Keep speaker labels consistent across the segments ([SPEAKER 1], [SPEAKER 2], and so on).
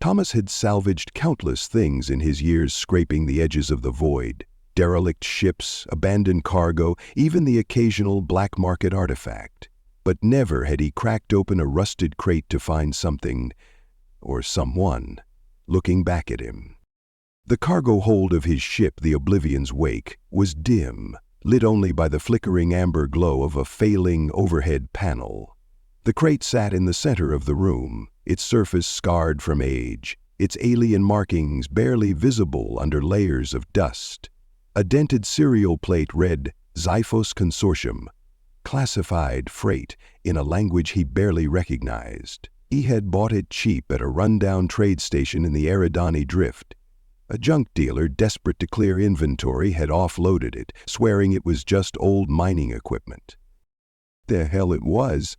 [SPEAKER 1] Thomas had salvaged countless things in his years scraping the edges of the void. Derelict ships, abandoned cargo, even the occasional black market artifact. But never had he cracked open a rusted crate to find something, or someone, looking back at him. The cargo hold of his ship, the Oblivion's Wake, was dim, lit only by the flickering amber glow of a failing overhead panel. The crate sat in the center of the room, its surface scarred from age, its alien markings barely visible under layers of dust. A dented serial plate read, Xiphos Consortium, classified freight in a language he barely recognized. He had bought it cheap at a rundown trade station in the Eridani Drift. A junk dealer desperate to clear inventory had offloaded it, swearing it was just old mining equipment. The hell it was.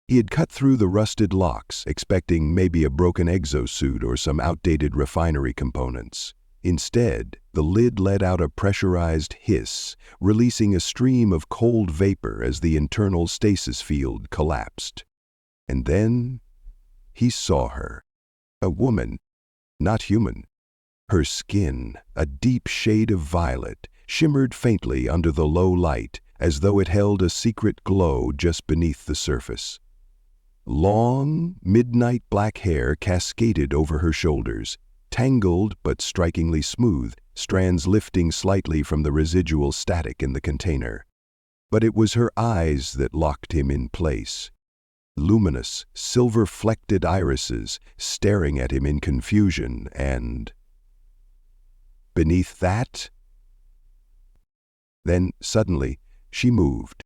[SPEAKER 1] He had cut through the rusted locks, expecting maybe a broken exosuit or some outdated refinery components. Instead, the lid let out a pressurized hiss, releasing a stream of cold vapor as the internal stasis field collapsed. And then he saw her. A woman, not human. Her skin, a deep shade of violet, shimmered faintly under the low light, as though it held a secret glow just beneath the surface. Long, midnight black hair cascaded over her shoulders, tangled but strikingly smooth, strands lifting slightly from the residual static in the container. But it was her eyes that locked him in place. Luminous, silver-flected irises staring at him in confusion, and beneath that, then suddenly she moved.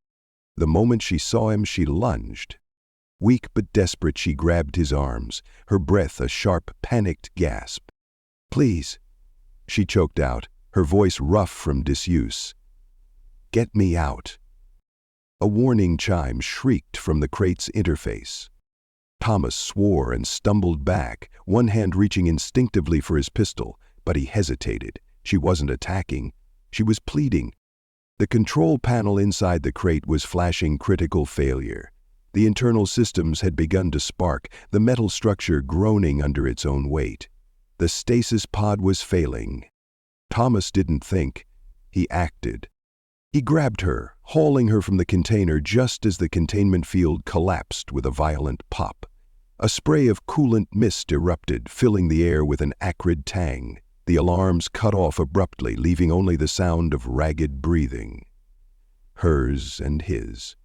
[SPEAKER 1] The moment she saw him, she lunged. Weak but desperate, she grabbed his arms, her breath a sharp, panicked gasp. "Please," she choked out, her voice rough from disuse. "Get me out." A warning chime shrieked from the crate's interface. Thomas swore and stumbled back, one hand reaching instinctively for his pistol, but he hesitated. She wasn't attacking. She was pleading. The control panel inside the crate was flashing critical failure. The internal systems had begun to spark, the metal structure groaning under its own weight. The stasis pod was failing. Thomas didn't think. He acted. He grabbed her, hauling her from the container just as the containment field collapsed with a violent pop. A spray of coolant mist erupted, filling the air with an acrid tang. The alarms cut off abruptly, leaving only the sound of ragged breathing. Hers and his.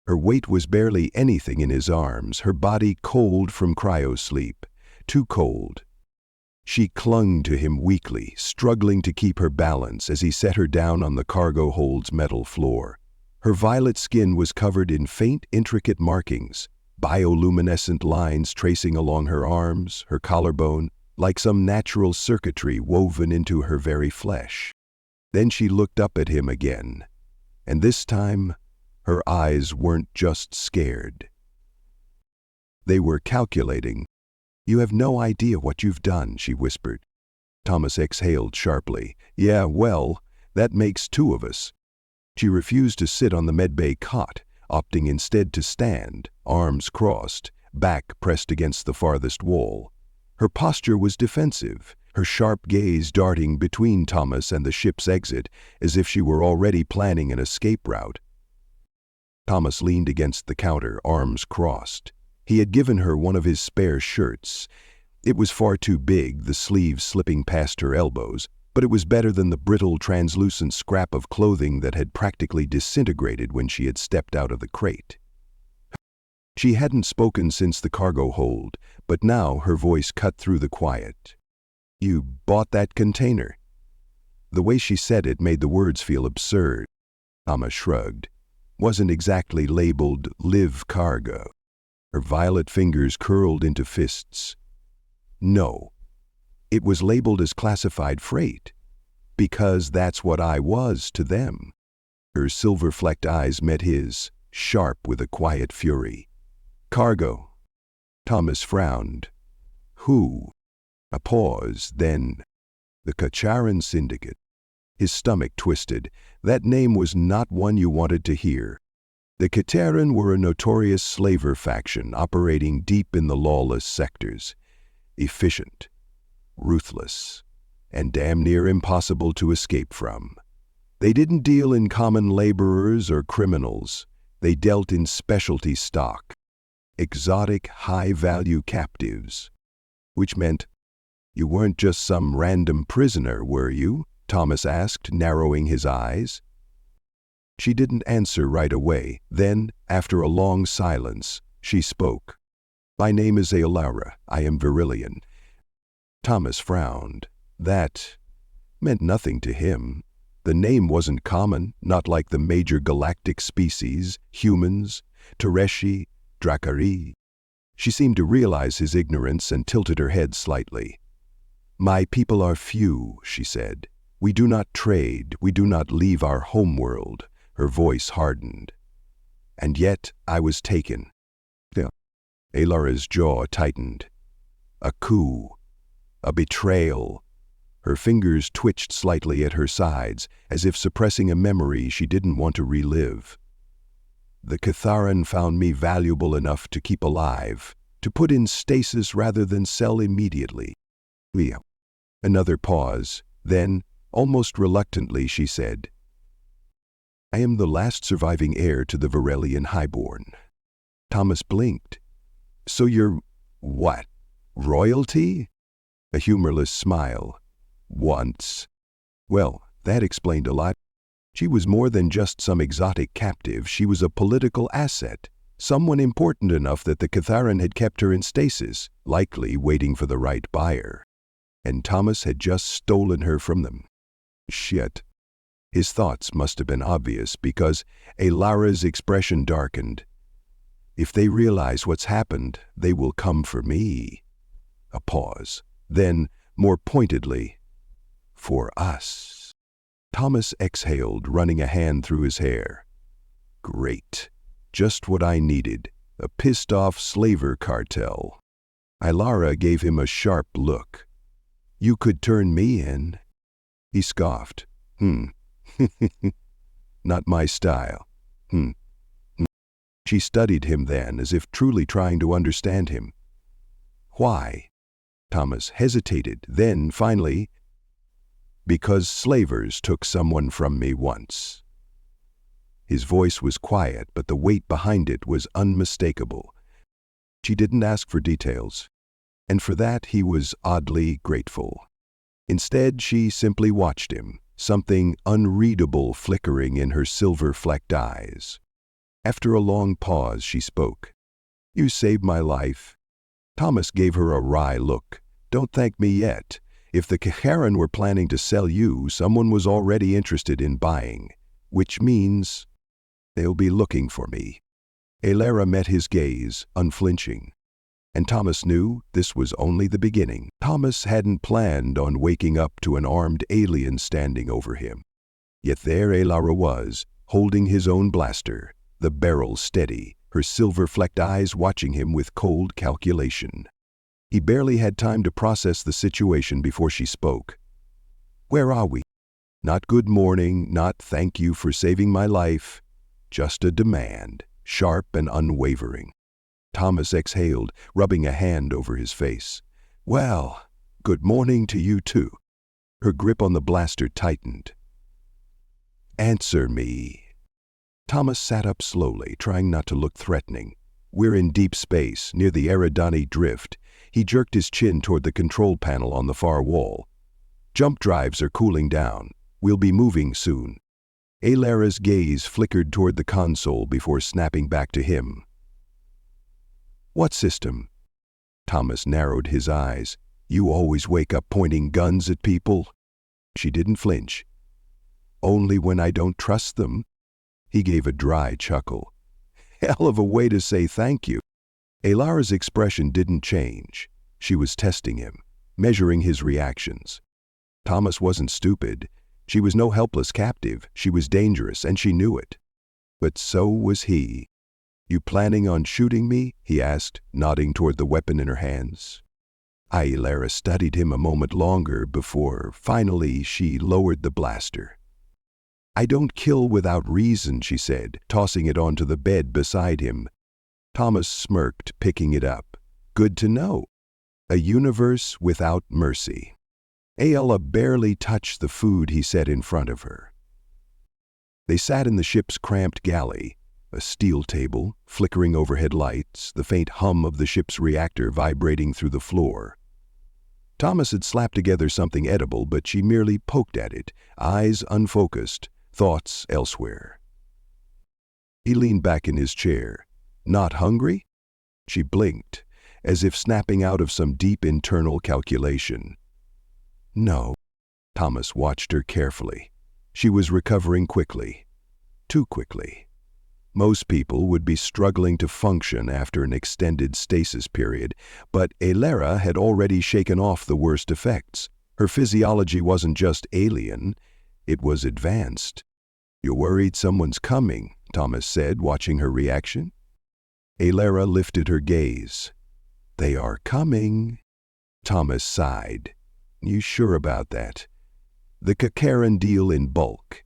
[SPEAKER 1] Her weight was barely anything in his arms, her body cold from cryosleep. Too cold. She clung to him weakly, struggling to keep her balance as he set her down on the cargo hold's metal floor. Her violet skin was covered in faint, intricate markings, bioluminescent lines tracing along her arms, her collarbone, like some natural circuitry woven into her very flesh. Then she looked up at him again, and this time, her eyes weren't just scared. They were calculating. "You have no idea what you've done," she whispered. Thomas exhaled sharply. "Yeah, well, that makes two of us." She refused to sit on the medbay cot, opting instead to stand, arms crossed, back pressed against the farthest wall. Her posture was defensive, her sharp gaze darting between Thomas and the ship's exit as if she were already planning an escape route. Thomas leaned against the counter, arms crossed. He had given her one of his spare shirts. It was far too big, the sleeves slipping past her elbows, but it was better than the brittle, translucent scrap of clothing that had practically disintegrated when she had stepped out of the crate. She hadn't spoken since the cargo hold, but now her voice cut through the quiet. "You bought that container?" The way she said it made the words feel absurd. Thomas shrugged. Wasn't exactly labeled live cargo. Her violet fingers curled into fists. "No. It was labeled as classified freight, because that's what I was to them." Her silver-flecked eyes met his, sharp with a quiet fury. "Cargo." Thomas frowned. "Who?" A pause, then, "The Kacharan Syndicate." His stomach twisted. That name was not one you wanted to hear. The Kacharan were a notorious slaver faction operating deep in the lawless sectors. efficient, ruthless, and damn near impossible to escape from. They didn't deal in common laborers or criminals. They dealt in specialty stock, exotic, high-value captives. Which meant, "You weren't just some random prisoner, were you?" Thomas asked, narrowing his eyes. She didn't answer right away. Then, after a long silence, she spoke. "My name is Aelara. I am Virillian." Thomas frowned. That meant nothing to him. The name wasn't common, not like the major galactic species, humans, Tereshi, Drakari. She seemed to realize his ignorance and tilted her head slightly. "My people are few," she said. "We do not trade, we do not leave our homeworld." Her voice hardened. "And yet I was taken." Aelara's jaw tightened. "A coup. A betrayal." Her fingers twitched slightly at her sides, as if suppressing a memory she didn't want to relive. "The Catharan found me valuable enough to keep alive, to put in stasis rather than sell immediately." Another pause. Then, almost reluctantly, she said, "I am the last surviving heir to the Virelian highborn." Thomas blinked. "So you're, what, royalty?" A humorless smile. "Once." Well, that explained a lot. She was more than just some exotic captive. She was a political asset, someone important enough that the Catharan had kept her in stasis, likely waiting for the right buyer. And Thomas had just stolen her from them. Shit. His thoughts must have been obvious because Aelara's expression darkened. "If they realize what's happened, they will come for me." A pause. Then, more pointedly, "For us." Thomas exhaled, running a hand through his hair. "Great. Just what I needed. A pissed-off slaver cartel." Aelara gave him a sharp look. "You could turn me in." He scoffed. "Not my style." She studied him then, as if truly trying to understand him. "Why?" Thomas hesitated, then, finally, "Because slavers took someone from me once." His voice was quiet, but the weight behind it was unmistakable. She didn't ask for details, and for that he was oddly grateful. Instead, she simply watched him, something unreadable flickering in her silver-flecked eyes. After a long pause, she spoke. "You saved my life." Thomas gave her a wry look. "Don't thank me yet. If the Catharan were planning to sell you, someone was already interested in buying, which means they'll be looking for me." Aelara met his gaze, unflinching. And Thomas knew this was only the beginning. Thomas hadn't planned on waking up to an armed alien standing over him. Yet there Aelara was, holding his own blaster, the barrel steady, her silver-flecked eyes watching him with cold calculation. He barely had time to process the situation before she spoke. "Where are we?" Not "good morning," not "thank you for saving my life." Just a demand, sharp and unwavering. Thomas exhaled, rubbing a hand over his face. "Well, good morning to you too." Her grip on the blaster tightened. "Answer me." Thomas sat up slowly, trying not to look threatening. "We're in deep space, near the Eridani drift." He jerked his chin toward the control panel on the far wall. "Jump drives are cooling down. We'll be moving soon." Aelara's gaze flickered toward the console before snapping back to him. "What system?" Thomas narrowed his eyes. "You always wake up pointing guns at people?" She didn't flinch. "Only when I don't trust them." He gave a dry chuckle. "Hell of a way to say thank you." Aelara's expression didn't change. She was testing him, measuring his reactions. Thomas wasn't stupid. She was no helpless captive. She was dangerous, and she knew it. But so was he. "You planning on shooting me?" he asked, nodding toward the weapon in her hands. Aelara studied him a moment longer before, finally, she lowered the blaster. "I don't kill without reason," she said, tossing it onto the bed beside him. Thomas smirked, picking it up. "Good to know." A universe without mercy. Ayala barely touched the food he set in front of her. They sat in the ship's cramped galley, a steel table, flickering overhead lights, the faint hum of the ship's reactor vibrating through the floor. Thomas had slapped together something edible, but she merely poked at it, eyes unfocused, thoughts elsewhere. He leaned back in his chair. Not hungry? She blinked, as if snapping out of some deep internal calculation. No. Thomas watched her carefully. She was recovering quickly. Too quickly. Most people would be struggling to function after an extended stasis period, but Alara had already shaken off the worst effects. Her physiology wasn't just alien, it was advanced. "You're worried someone's coming," Thomas said, watching her reaction. Alara lifted her gaze. "They are coming." Thomas sighed. "You sure about that? The Kakaran deal in bulk.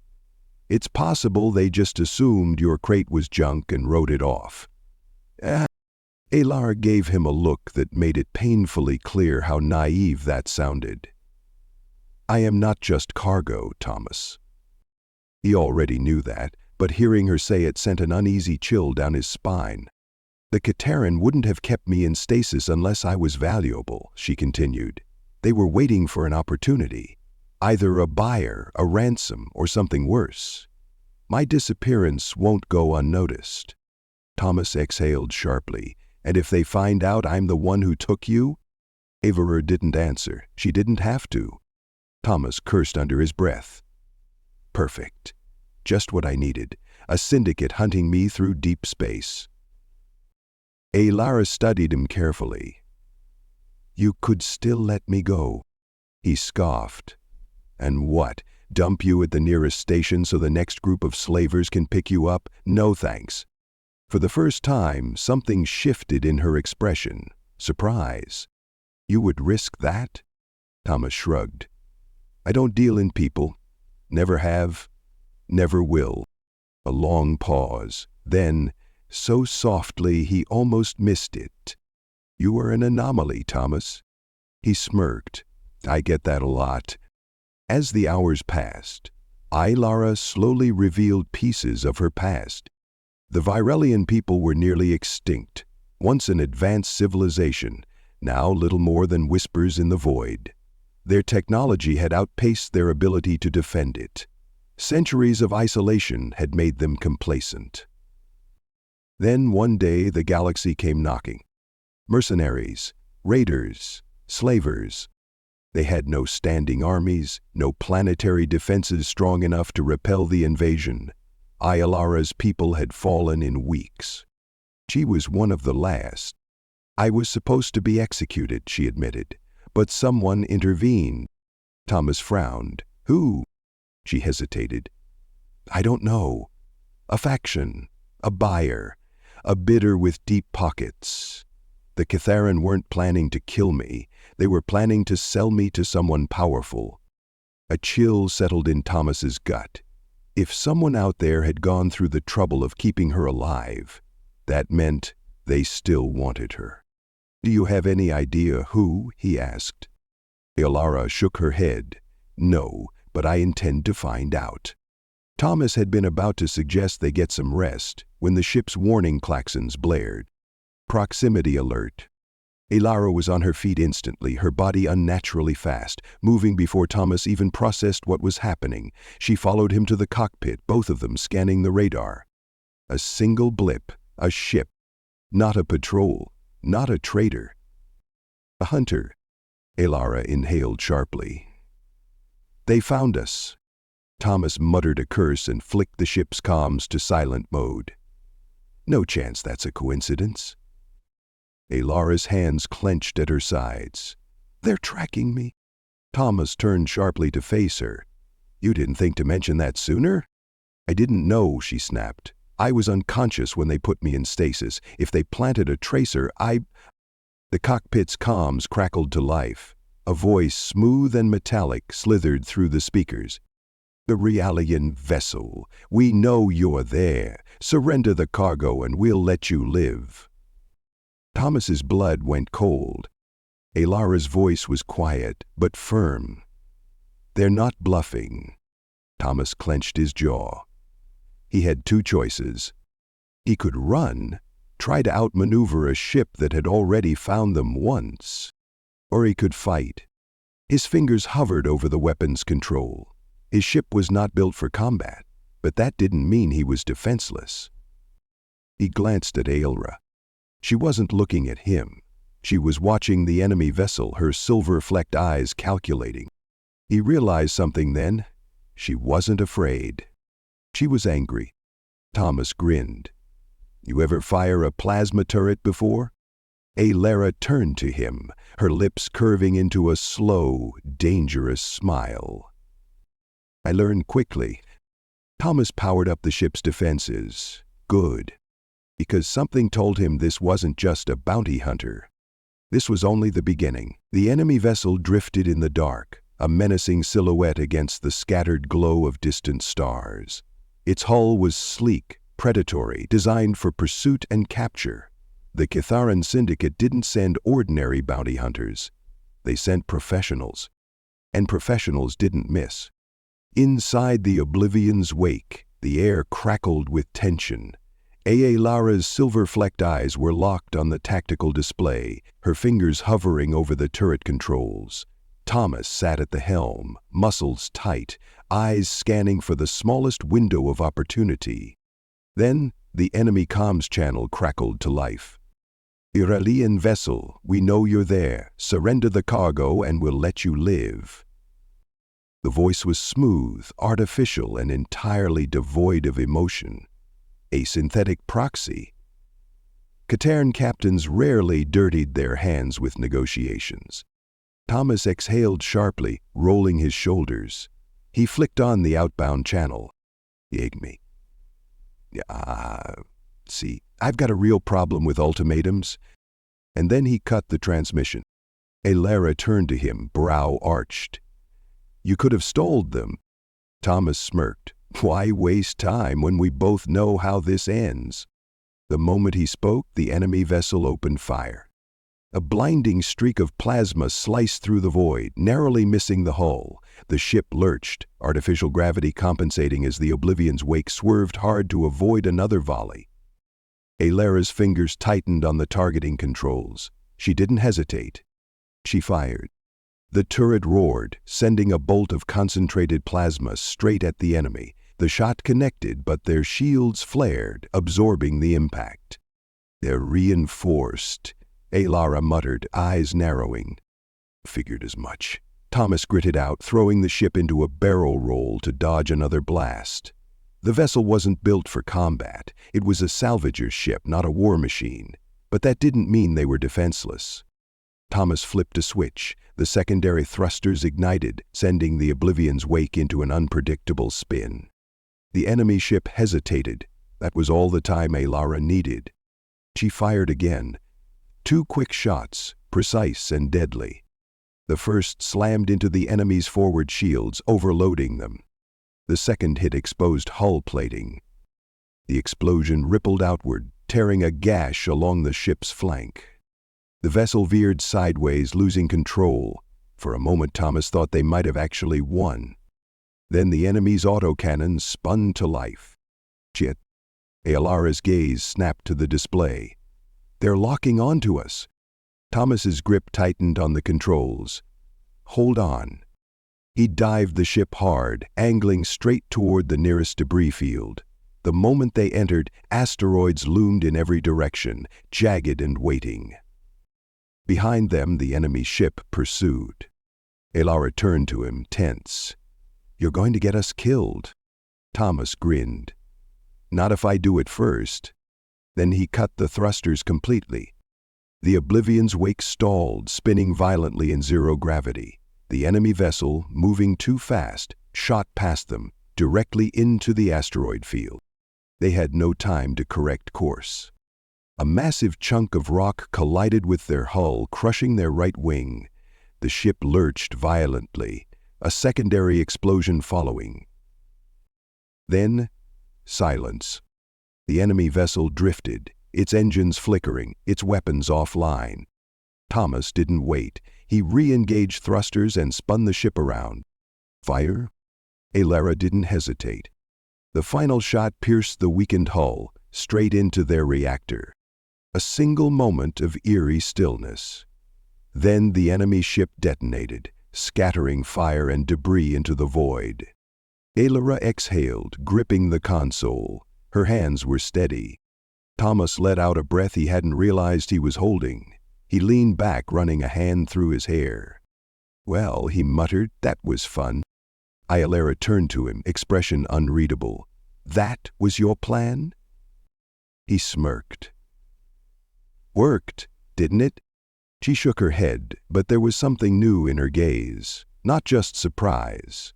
[SPEAKER 1] It's possible they just assumed your crate was junk and wrote it off." Alara gave him a look that made it painfully clear how naive that sounded. "I am not just cargo, Thomas." He already knew that, but hearing her say it sent an uneasy chill down his spine. "The Kataran wouldn't have kept me in stasis unless I was valuable," she continued. "They were waiting for an opportunity. Either a buyer, a ransom, or something worse. My disappearance won't go unnoticed." Thomas exhaled sharply. "And if they find out I'm the one who took you?" Avera didn't answer. She didn't have to. Thomas cursed under his breath. Perfect. Just what I needed. A syndicate hunting me through deep space. Alara studied him carefully. "You could still let me go." He scoffed. "And what, dump you at the nearest station so the next group of slavers can pick you up? No thanks." For the first time, something shifted in her expression. Surprise. "You would risk that?" Thomas shrugged. "I don't deal in people. Never have. Never will." A long pause. Then, so softly he almost missed it. "You are an anomaly, Thomas." He smirked. "I get that a lot." As the hours passed, Alara slowly revealed pieces of her past. The Virelian people were nearly extinct, once an advanced civilization, now little more than whispers in the void. Their technology had outpaced their ability to defend it. Centuries of isolation had made them complacent. Then one day the galaxy came knocking. Mercenaries, raiders, slavers. They had no standing armies, no planetary defenses strong enough to repel the invasion. Ayalara's people had fallen in weeks. She was one of the last. "I was supposed to be executed," she admitted, "but someone intervened." Thomas frowned. "Who?" She hesitated. "I don't know. A faction, a buyer, a bidder with deep pockets. The Catharan weren't planning to kill me. They were planning to sell me to someone powerful." A chill settled in Thomas's gut. If someone out there had gone through the trouble of keeping her alive, that meant they still wanted her. "Do you have any idea who?" he asked. Alara shook her head. "No, but I intend to find out." Thomas had been about to suggest they get some rest when the ship's warning klaxons blared. Proximity alert. Alara was on her feet instantly, her body unnaturally fast, moving before Thomas even processed what was happening. She followed him to the cockpit, both of them scanning the radar. A single blip, a ship. Not a patrol, not a trader. A hunter. Alara inhaled sharply. "They found us." Thomas muttered a curse and flicked the ship's comms to silent mode. "No chance that's a coincidence." Alara's hands clenched at her sides. "They're tracking me." Thomas turned sharply to face her. "You didn't think to mention that sooner?" "I didn't know," she snapped. "I was unconscious when they put me in stasis. If they planted a tracer, The cockpit's comms crackled to life. A voice, smooth and metallic, slithered through the speakers. "The Realian vessel. We know you're there. Surrender the cargo and we'll let you live." Thomas's blood went cold. Alara's voice was quiet, but firm. "They're not bluffing." Thomas clenched his jaw. He had two choices. He could run, try to outmaneuver a ship that had already found them once, or he could fight. His fingers hovered over the weapon's control. His ship was not built for combat, but that didn't mean he was defenseless. He glanced at Aelra. She wasn't looking at him. She was watching the enemy vessel, her silver-flecked eyes calculating. He realized something then. She wasn't afraid. She was angry. Thomas grinned. "You ever fire a plasma turret before?" Aelra turned to him, her lips curving into a slow, dangerous smile. "I learned quickly." Thomas powered up the ship's defenses. Good. Because something told him this wasn't just a bounty hunter. This was only the beginning. The enemy vessel drifted in the dark, a menacing silhouette against the scattered glow of distant stars. Its hull was sleek, predatory, designed for pursuit and capture. The Kitharan Syndicate didn't send ordinary bounty hunters. They sent professionals. And professionals didn't miss. Inside the Oblivion's wake, the air crackled with tension. Aelara's silver-flecked eyes were locked on the tactical display, her fingers hovering over the turret controls. Thomas sat at the helm, muscles tight, eyes scanning for the smallest window of opportunity. Then, the enemy comms channel crackled to life. "Iralian vessel, we know you're there. Surrender the cargo and we'll let you live." The voice was smooth, artificial, and entirely devoid of emotion. A synthetic proxy. Katarn captains rarely dirtied their hands with negotiations. Thomas exhaled sharply, rolling his shoulders. He flicked on the outbound channel. "Yegmi. See, I've got a real problem with ultimatums." And then he cut the transmission. Aelra turned to him, brow arched. "You could have stoled them." Thomas smirked. "Why waste time when we both know how this ends?" The moment he spoke, the enemy vessel opened fire. A blinding streak of plasma sliced through the void, narrowly missing the hull. The ship lurched, artificial gravity compensating as the Oblivion's wake swerved hard to avoid another volley. Aelara's fingers tightened on the targeting controls. She didn't hesitate. She fired. The turret roared, sending a bolt of concentrated plasma straight at the enemy. The shot connected, but their shields flared, absorbing the impact. "They're reinforced," Aelra muttered, eyes narrowing. "Figured as much." Thomas gritted out, throwing the ship into a barrel roll to dodge another blast. The vessel wasn't built for combat. It was a salvager's ship, not a war machine. But that didn't mean they were defenseless. Thomas flipped a switch. The secondary thrusters ignited, sending the Oblivion's wake into an unpredictable spin. The enemy ship hesitated. That was all the time Aelra needed. She fired again. 2 quick shots, precise and deadly. The first slammed into the enemy's forward shields, overloading them. The second hit exposed hull plating. The explosion rippled outward, tearing a gash along the ship's flank. The vessel veered sideways, losing control. For a moment, Thomas thought they might have actually won. Then the enemy's autocannons spun to life. "Shit." Aelara's gaze snapped to the display. "They're locking onto us." Thomas's grip tightened on the controls. "Hold on." He dived the ship hard, angling straight toward the nearest debris field. The moment they entered, asteroids loomed in every direction, jagged and waiting. Behind them, the enemy ship pursued. Aelra turned to him, tense. "You're going to get us killed." Thomas grinned. "Not if I do it first." Then he cut the thrusters completely. The Oblivion's wake stalled, spinning violently in zero gravity. The enemy vessel, moving too fast, shot past them, directly into the asteroid field. They had no time to correct course. A massive chunk of rock collided with their hull, crushing their right wing. The ship lurched violently, a secondary explosion following. Then, silence. The enemy vessel drifted, its engines flickering, its weapons offline. Thomas didn't wait. He re-engaged thrusters and spun the ship around. Fire? Alara didn't hesitate. The final shot pierced the weakened hull, straight into their reactor. A single moment of eerie stillness. Then the enemy ship detonated, scattering fire and debris into the void. Alara exhaled, gripping the console. Her hands were steady. Thomas let out a breath he hadn't realized he was holding. He leaned back, running a hand through his hair. "Well," he muttered, "that was fun." Alara turned to him, expression unreadable. "That was your plan?" He smirked. "Worked, didn't it?" She shook her head, but there was something new in her gaze. Not just surprise.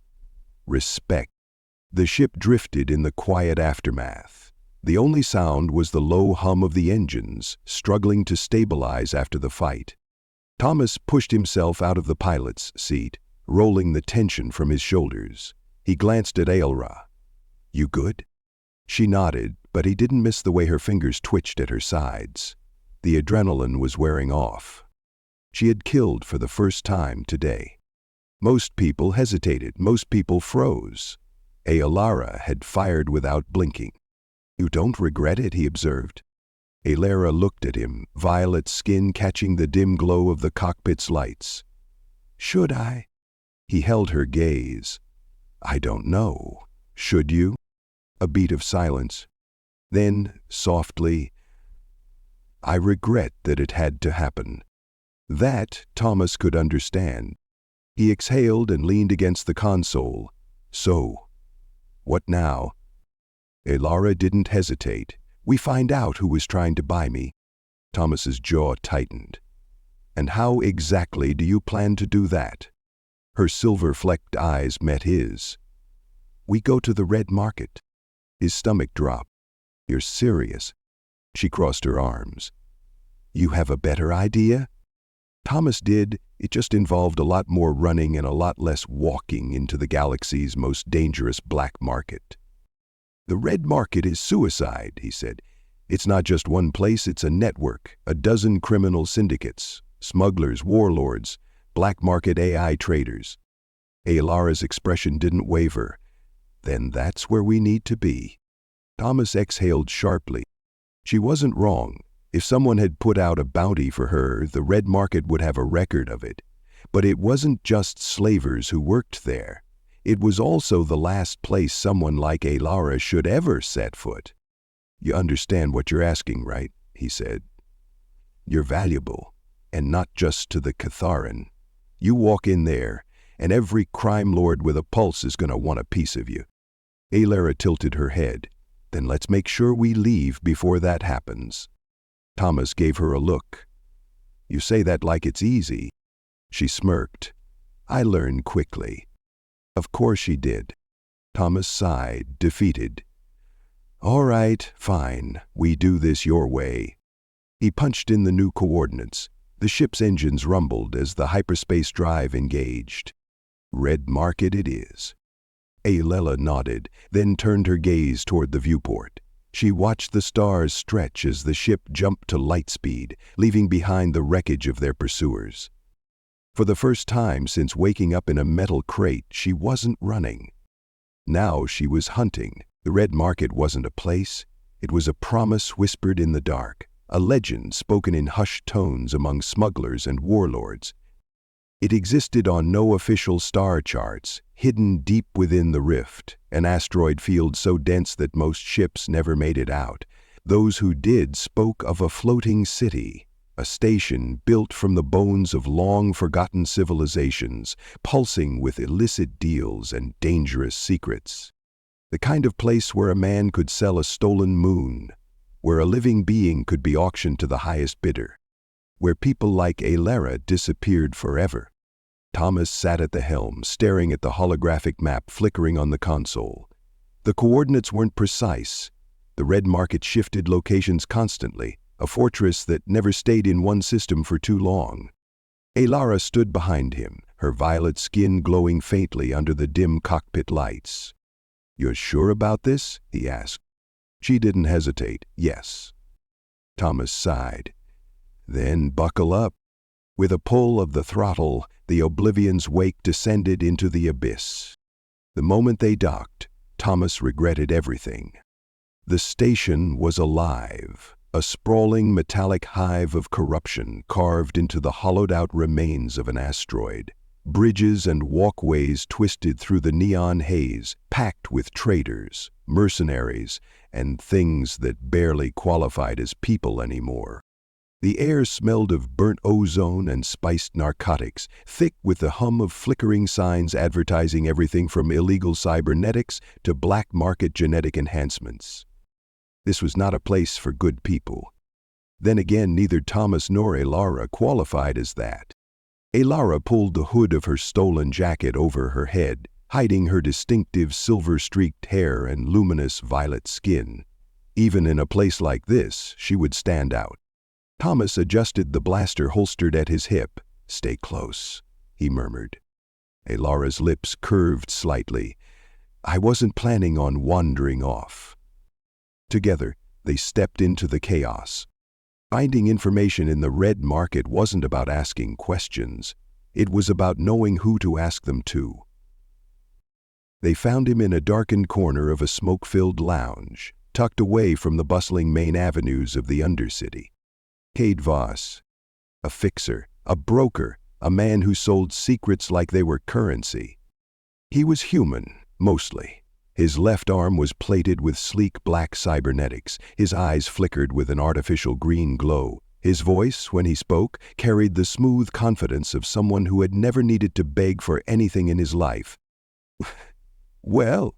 [SPEAKER 1] Respect. The ship drifted in the quiet aftermath. The only sound was the low hum of the engines, struggling to stabilize after the fight. Thomas pushed himself out of the pilot's seat, rolling the tension from his shoulders. He glanced at Alara. "You good?" She nodded, but he didn't miss the way her fingers twitched at her sides. The adrenaline was wearing off. She had killed for the first time today. Most people hesitated, most people froze. Alara had fired without blinking. "You don't regret it," he observed. Alara looked at him, violet skin catching the dim glow of the cockpit's lights. "Should I?" He held her gaze. "I don't know. Should you?" A beat of silence. Then, softly, "I regret that it had to happen." That Thomas could understand. He exhaled and leaned against the console. "So, what now?" Alara didn't hesitate. "We find out who was trying to buy me." Thomas's jaw tightened. "And how exactly do you plan to do that?" Her silver-flecked eyes met his. "We go to the red market." His stomach dropped. "You're serious?" She crossed her arms. "You have a better idea?" Thomas did. It just involved a lot more running and a lot less walking into the galaxy's most dangerous black market. "The red market is suicide," he said. "It's not just one place, it's a network, a dozen criminal syndicates, smugglers, warlords, black market AI traders." Alara's expression didn't waver. "Then that's where we need to be." Thomas exhaled sharply. She wasn't wrong. If someone had put out a bounty for her, the red market would have a record of it. But it wasn't just slavers who worked there. It was also the last place someone like Alara should ever set foot. "You understand what you're asking, right?" he said. "You're valuable, and not just to the Catharan. You walk in there, and every crime lord with a pulse is going to want a piece of you." Alara tilted her head. "Then let's make sure we leave before that happens." Thomas gave her a look. "You say that like it's easy." She smirked. "I learn quickly." Of course she did. Thomas sighed, defeated. "All right, fine. We do this your way." He punched in the new coordinates. The ship's engines rumbled as the hyperspace drive engaged. "Red market it is." Alara nodded, then turned her gaze toward the viewport. She watched the stars stretch as the ship jumped to light speed, leaving behind the wreckage of their pursuers. For the first time since waking up in a metal crate, she wasn't running. Now she was hunting. The red market wasn't a place. It was a promise whispered in the dark, a legend spoken in hushed tones among smugglers and warlords. It existed on no official star charts, hidden deep within the rift, an asteroid field so dense that most ships never made it out. Those who did spoke of a floating city, a station built from the bones of long-forgotten civilizations, pulsing with illicit deals and dangerous secrets. The kind of place where a man could sell a stolen moon, where a living being could be auctioned to the highest bidder, where people like Alara disappeared forever. Thomas sat at the helm, staring at the holographic map flickering on the console. The coordinates weren't precise. The red market shifted locations constantly, a fortress that never stayed in one system for too long. Alara stood behind him, her violet skin glowing faintly under the dim cockpit lights. "You're sure about this?" he asked. She didn't hesitate. "Yes." Thomas sighed. "Then buckle up." With a pull of the throttle, the Oblivion's wake descended into the abyss. The moment they docked, Thomas regretted everything. The station was alive, a sprawling metallic hive of corruption carved into the hollowed-out remains of an asteroid. Bridges and walkways twisted through the neon haze, packed with traitors, mercenaries, and things that barely qualified as people anymore. The air smelled of burnt ozone and spiced narcotics, thick with the hum of flickering signs advertising everything from illegal cybernetics to black market genetic enhancements. This was not a place for good people. Then again, neither Thomas nor Elara qualified as that. Elara pulled the hood of her stolen jacket over her head, hiding her distinctive silver-streaked hair and luminous violet skin. Even in a place like this, she would stand out. Thomas adjusted the blaster holstered at his hip. "Stay close," he murmured. Elara's lips curved slightly. "I wasn't planning on wandering off." Together, they stepped into the chaos. Finding information in the red market wasn't about asking questions. It was about knowing who to ask them to. They found him in a darkened corner of a smoke-filled lounge, tucked away from the bustling main avenues of the Undercity. Cade Voss, a fixer, a broker, a man who sold secrets like they were currency. He was human, mostly. His left arm was plated with sleek black cybernetics. His eyes flickered with an artificial green glow. His voice, when he spoke, carried the smooth confidence of someone who had never needed to beg for anything in his life. Well,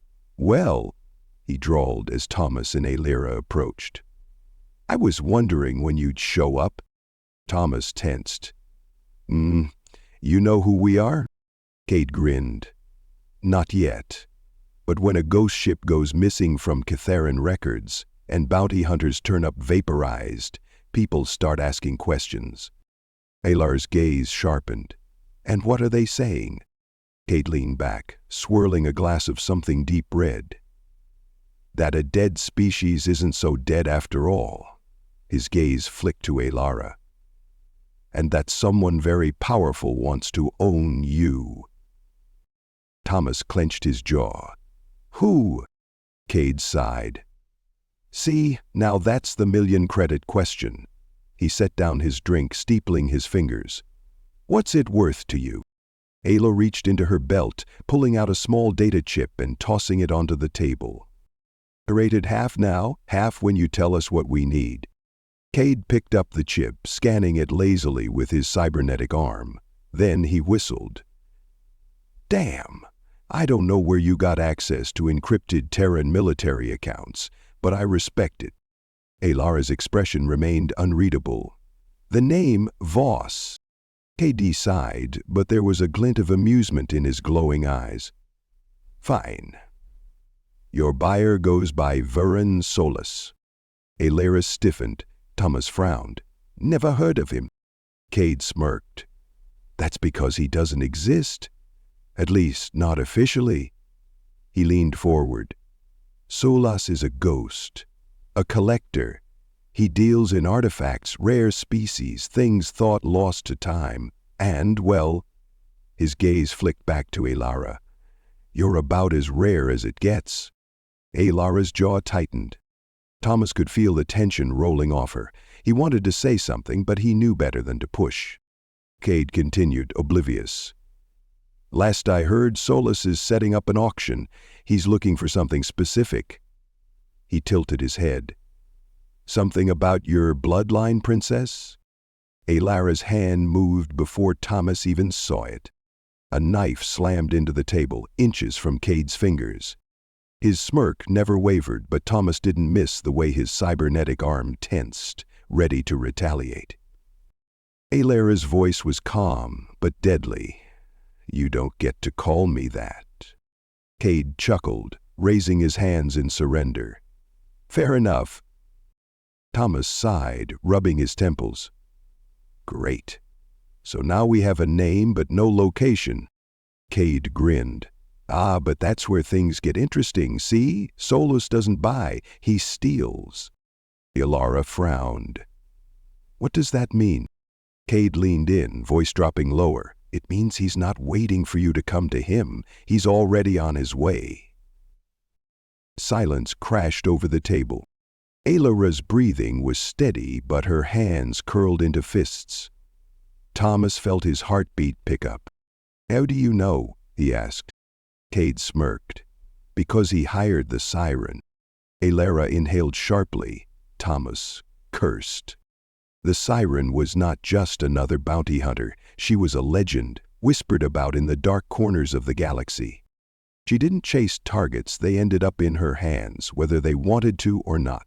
[SPEAKER 1] he drawled as Thomas and Elara approached. "I was wondering when you'd show up." Thomas tensed. You know who we are?" Cade grinned. "Not yet. But when a ghost ship goes missing from Catharan records and bounty hunters turn up vaporized, people start asking questions." Alar's gaze sharpened. "And what are they saying?" Cade leaned back, swirling a glass of something deep red. "That a dead species isn't so dead after all." His gaze flicked to Elara. "And that someone very powerful wants to own you." Thomas clenched his jaw. "Who?" Cade sighed. "See, now that's the million-credit question." He set down his drink, steepling his fingers. "What's it worth to you?" Ayla reached into her belt, pulling out a small data chip and tossing it onto the table. "Rated half now, half when you tell us what we need." Cade picked up the chip, scanning it lazily with his cybernetic arm. Then he whistled. "Damn! I don't know where you got access to encrypted Terran military accounts, but I respect it." Elara's expression remained unreadable. "The name Voss." KD sighed, but there was a glint of amusement in his glowing eyes. "Fine. Your buyer goes by Vurin Solus." Elara stiffened. Thomas frowned. "Never heard of him." Cade smirked. "That's because he doesn't exist. At least, not officially." He leaned forward. "Solus is a ghost, a collector. He deals in artifacts, rare species, things thought lost to time. And, well," his gaze flicked back to Elara, "you're about as rare as it gets." Elara's jaw tightened. Thomas could feel the tension rolling off her. He wanted to say something, but he knew better than to push. Cade continued, oblivious. "Last I heard, Solus is setting up an auction. He's looking for something specific." He tilted his head. "Something about your bloodline, princess?" Elara's hand moved before Thomas even saw it. A knife slammed into the table, inches from Cade's fingers. His smirk never wavered, but Thomas didn't miss the way his cybernetic arm tensed, ready to retaliate. Elara's voice was calm, but deadly. "You don't get to call me that." Cade chuckled, raising his hands in surrender. "Fair enough." Thomas sighed, rubbing his temples. "Great. So now we have a name but no location." Cade grinned. "Ah, but that's where things get interesting, see? Solus doesn't buy, he steals." Elara frowned. "What does that mean?" Cade leaned in, voice dropping lower. It means he's not waiting for you to come to him. He's already on his way. Silence crashed over the table. Aelara's breathing was steady, but her hands curled into fists. Thomas felt his heartbeat pick up. How do you know? He asked. Cade smirked. Because he hired the siren. Aelara inhaled sharply. Thomas cursed. The siren was not just another bounty hunter. She was a legend, whispered about in the dark corners of the galaxy. She didn't chase targets, they ended up in her hands, whether they wanted to or not.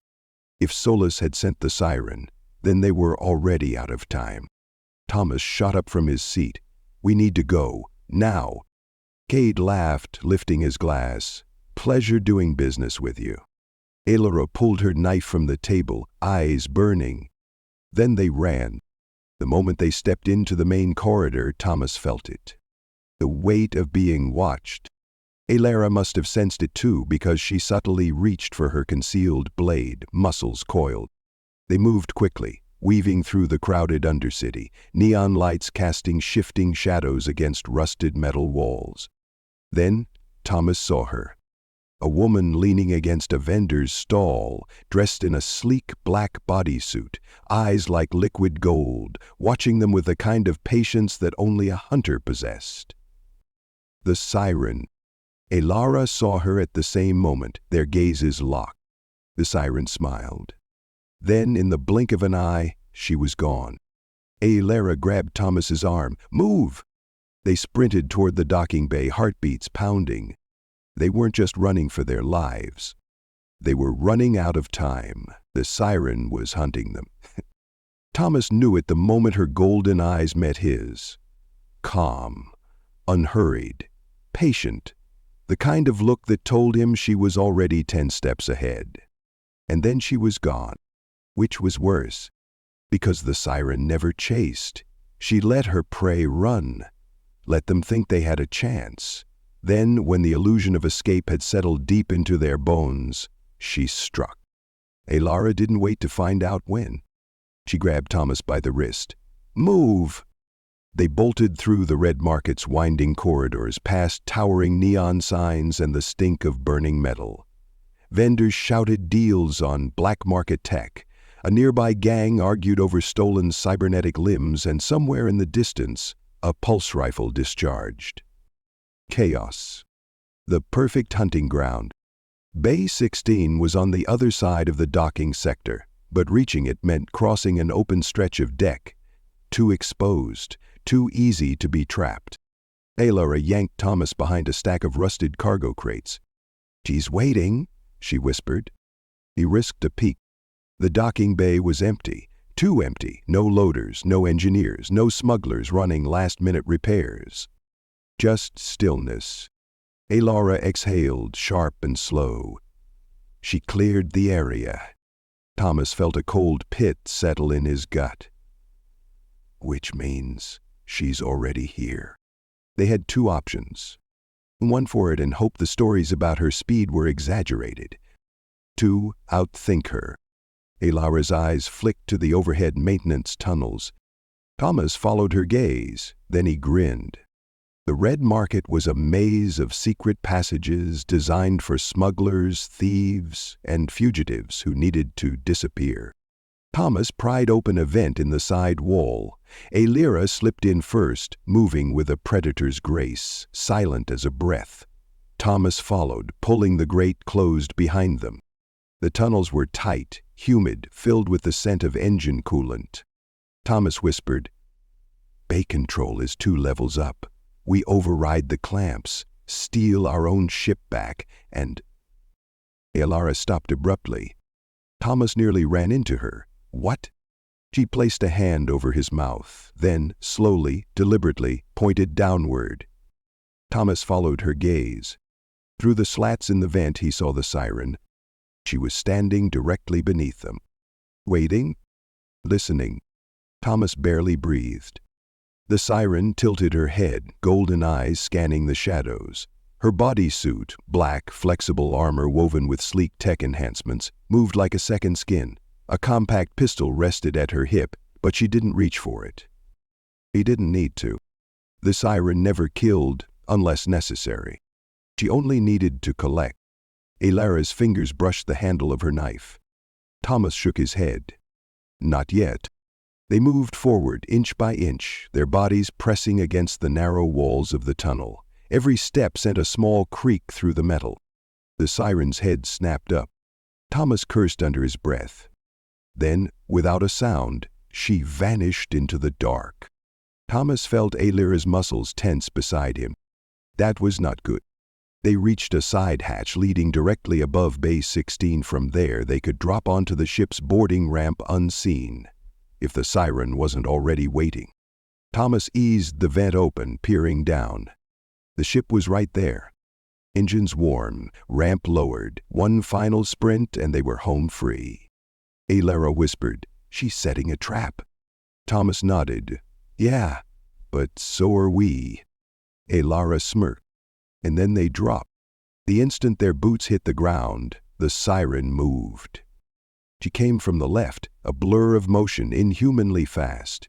[SPEAKER 1] If Solus had sent the siren, then they were already out of time. Thomas shot up from his seat. We need to go, now. Cade laughed, lifting his glass. Pleasure doing business with you. Aelara pulled her knife from the table, eyes burning. Then they ran. The moment they stepped into the main corridor, Thomas felt it. The weight of being watched. Aelara must have sensed it too, because she subtly reached for her concealed blade, muscles coiled. They moved quickly, weaving through the crowded undercity, neon lights casting shifting shadows against rusted metal walls. Then Thomas saw her. A woman leaning against a vendor's stall, dressed in a sleek black bodysuit, eyes like liquid gold, watching them with the kind of patience that only a hunter possessed. The siren. Aelara saw her at the same moment, their gazes locked. The siren smiled. Then, in the blink of an eye, she was gone. Aelara grabbed Thomas's arm. Move! They sprinted toward the docking bay, heartbeats pounding. They weren't just running for their lives. They were running out of time. The siren was hunting them. Thomas knew it the moment her golden eyes met his. Calm, unhurried, patient, the kind of look that told him she was already 10 steps ahead. And then she was gone. Which was worse? Because the siren never chased. She let her prey run. Let them think they had a chance. Then, when the illusion of escape had settled deep into their bones, she struck. Aelara didn't wait to find out when. She grabbed Thomas by the wrist. Move! They bolted through the Red Market's winding corridors, past towering neon signs and the stink of burning metal. Vendors shouted deals on black market tech. A nearby gang argued over stolen cybernetic limbs, and somewhere in the distance, a pulse rifle discharged. Chaos. The perfect hunting ground. Bay 16 was on the other side of the docking sector, but reaching it meant crossing an open stretch of deck. Too exposed, too easy to be trapped. Aelara yanked Thomas behind a stack of rusted cargo crates. She's waiting, she whispered. He risked a peek. The docking bay was empty, too empty. No loaders, no engineers, no smugglers running last-minute repairs. Just stillness. Aelara exhaled, sharp and slow. She cleared the area. Thomas felt a cold pit settle in his gut. Which means she's already here. They had 2 options. 1, for it and hope the stories about her speed were exaggerated. 2, outthink her. Aelara's eyes flicked to the overhead maintenance tunnels. Thomas followed her gaze, then he grinned. The Red Market was a maze of secret passages designed for smugglers, thieves, and fugitives who needed to disappear. Thomas pried open a vent in the side wall. Aelara slipped in first, moving with a predator's grace, silent as a breath. Thomas followed, pulling the grate closed behind them. The tunnels were tight, humid, filled with the scent of engine coolant. Thomas whispered, "Bay control is 2 levels up. We override the clamps, steal our own ship back, and—" Aelara stopped abruptly. Thomas nearly ran into her. What? She placed a hand over his mouth, then, slowly, deliberately, pointed downward. Thomas followed her gaze. Through the slats in the vent he saw the siren. She was standing directly beneath them. Waiting? Listening. Thomas barely breathed. The siren tilted her head, golden eyes scanning the shadows. Her bodysuit, black, flexible armor woven with sleek tech enhancements, moved like a second skin. A compact pistol rested at her hip, but she didn't reach for it. He didn't need to. The siren never killed unless necessary. She only needed to collect. Alara's fingers brushed the handle of her knife. Thomas shook his head. Not yet. They moved forward inch by inch, their bodies pressing against the narrow walls of the tunnel. Every step sent a small creak through the metal. The siren's head snapped up. Thomas cursed under his breath. Then, without a sound, she vanished into the dark. Thomas felt Alara's muscles tense beside him. That was not good. They reached a side hatch leading directly above Bay 16. From there, they could drop onto the ship's boarding ramp unseen, if the siren wasn't already waiting. Thomas eased the vent open, peering down. The ship was right there. Engines warm, ramp lowered, one final sprint, and they were home free. Alara whispered, "She's setting a trap." Thomas nodded. "Yeah, but so are we." Alara smirked. And then they dropped. The instant their boots hit the ground, the siren moved. She came from the left, a blur of motion, inhumanly fast.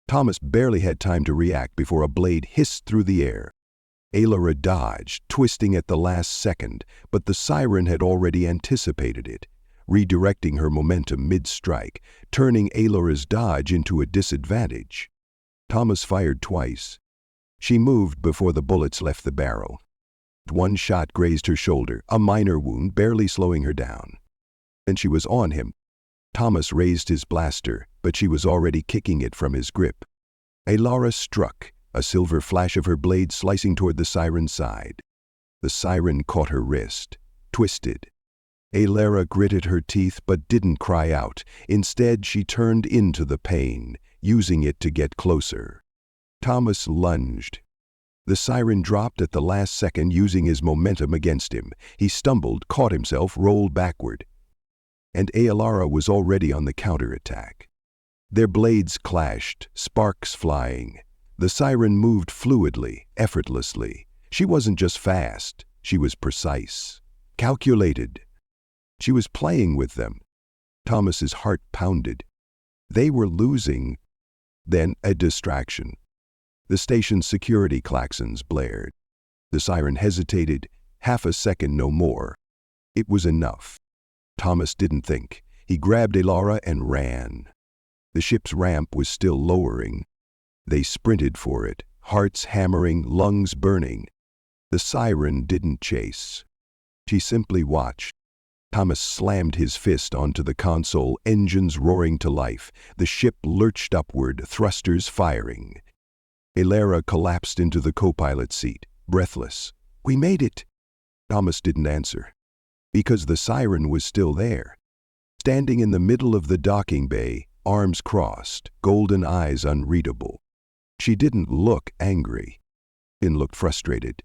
[SPEAKER 1] Thomas barely had time to react before a blade hissed through the air. Alara dodged, twisting at the last second, but the siren had already anticipated it, redirecting her momentum mid-strike, turning Alara's dodge into a disadvantage. Thomas fired twice. She moved before the bullets left the barrel. One shot grazed her shoulder, a minor wound barely slowing her down. Then she was on him. Thomas raised his blaster, but she was already kicking it from his grip. Alara struck, a silver flash of her blade slicing toward the siren's side. The siren caught her wrist, twisted. Alara gritted her teeth but didn't cry out. Instead, she turned into the pain, using it to get closer. Thomas lunged. The siren dropped at the last second, using his momentum against him. He stumbled, caught himself, rolled backward. And Alara was already on the counterattack. Their blades clashed, sparks flying. The siren moved fluidly, effortlessly. She wasn't just fast, she was precise, calculated. She was playing with them. Thomas's heart pounded. They were losing. Then a distraction. The station's security klaxons blared. The siren hesitated, half a second, no more. It was enough. Thomas didn't think. He grabbed Alara and ran. The ship's ramp was still lowering. They sprinted for it, hearts hammering, lungs burning. The siren didn't chase. She simply watched. Thomas slammed his fist onto the console, engines roaring to life. The ship lurched upward, thrusters firing. Alara collapsed into the co-pilot seat, breathless. "We made it!" Thomas didn't answer. Because the siren was still there. Standing in the middle of the docking bay, arms crossed, golden eyes unreadable. She didn't look angry. She looked frustrated.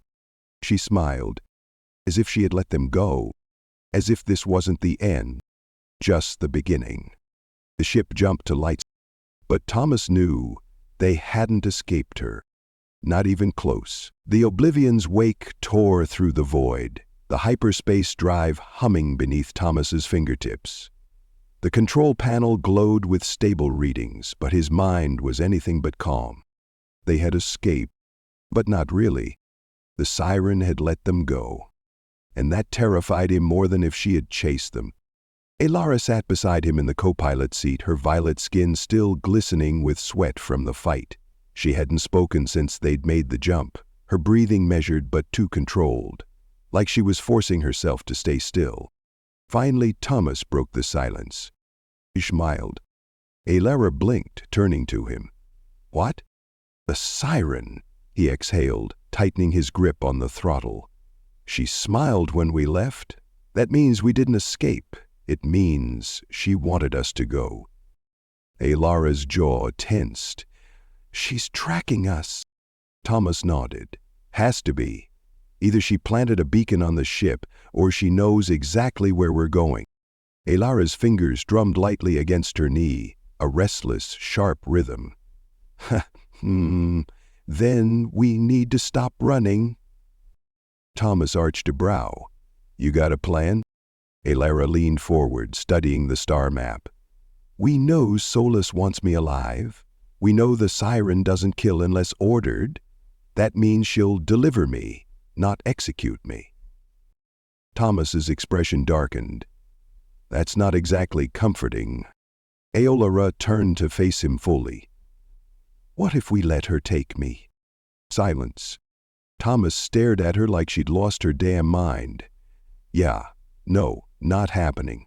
[SPEAKER 1] She smiled, as if she had let them go, as if this wasn't the end, just the beginning. The ship jumped to lights, but Thomas knew they hadn't escaped her. Not even close. The Oblivion's wake tore through the void, the hyperspace drive humming beneath Thomas's fingertips. The control panel glowed with stable readings, but his mind was anything but calm. They had escaped, but not really. The siren had let them go, and that terrified him more than if she had chased them. Alara sat beside him in the co-pilot seat, her violet skin still glistening with sweat from the fight. She hadn't spoken since they'd made the jump, her breathing measured but too controlled, like she was forcing herself to stay still. Finally, Thomas broke the silence. He smiled. Alara blinked, turning to him. "What?" "The siren," he exhaled, tightening his grip on the throttle. "She smiled when we left. That means we didn't escape. It means she wanted us to go." Alara's jaw tensed. "She's tracking us." Thomas nodded. "Has to be. Either she planted a beacon on the ship, or she knows exactly where we're going." Alara's fingers drummed lightly against her knee, a restless, sharp rhythm. Then we need to stop running." Thomas arched a brow. "You got a plan?" Alara leaned forward, studying the star map. "We know Solus wants me alive. We know the siren doesn't kill unless ordered. That means she'll deliver me, not execute me." Thomas's expression darkened. "That's not exactly comforting." Aolara turned to face him fully. "What if we let her take me?" Silence. Thomas stared at her like she'd lost her damn mind. "Yeah, no, not happening.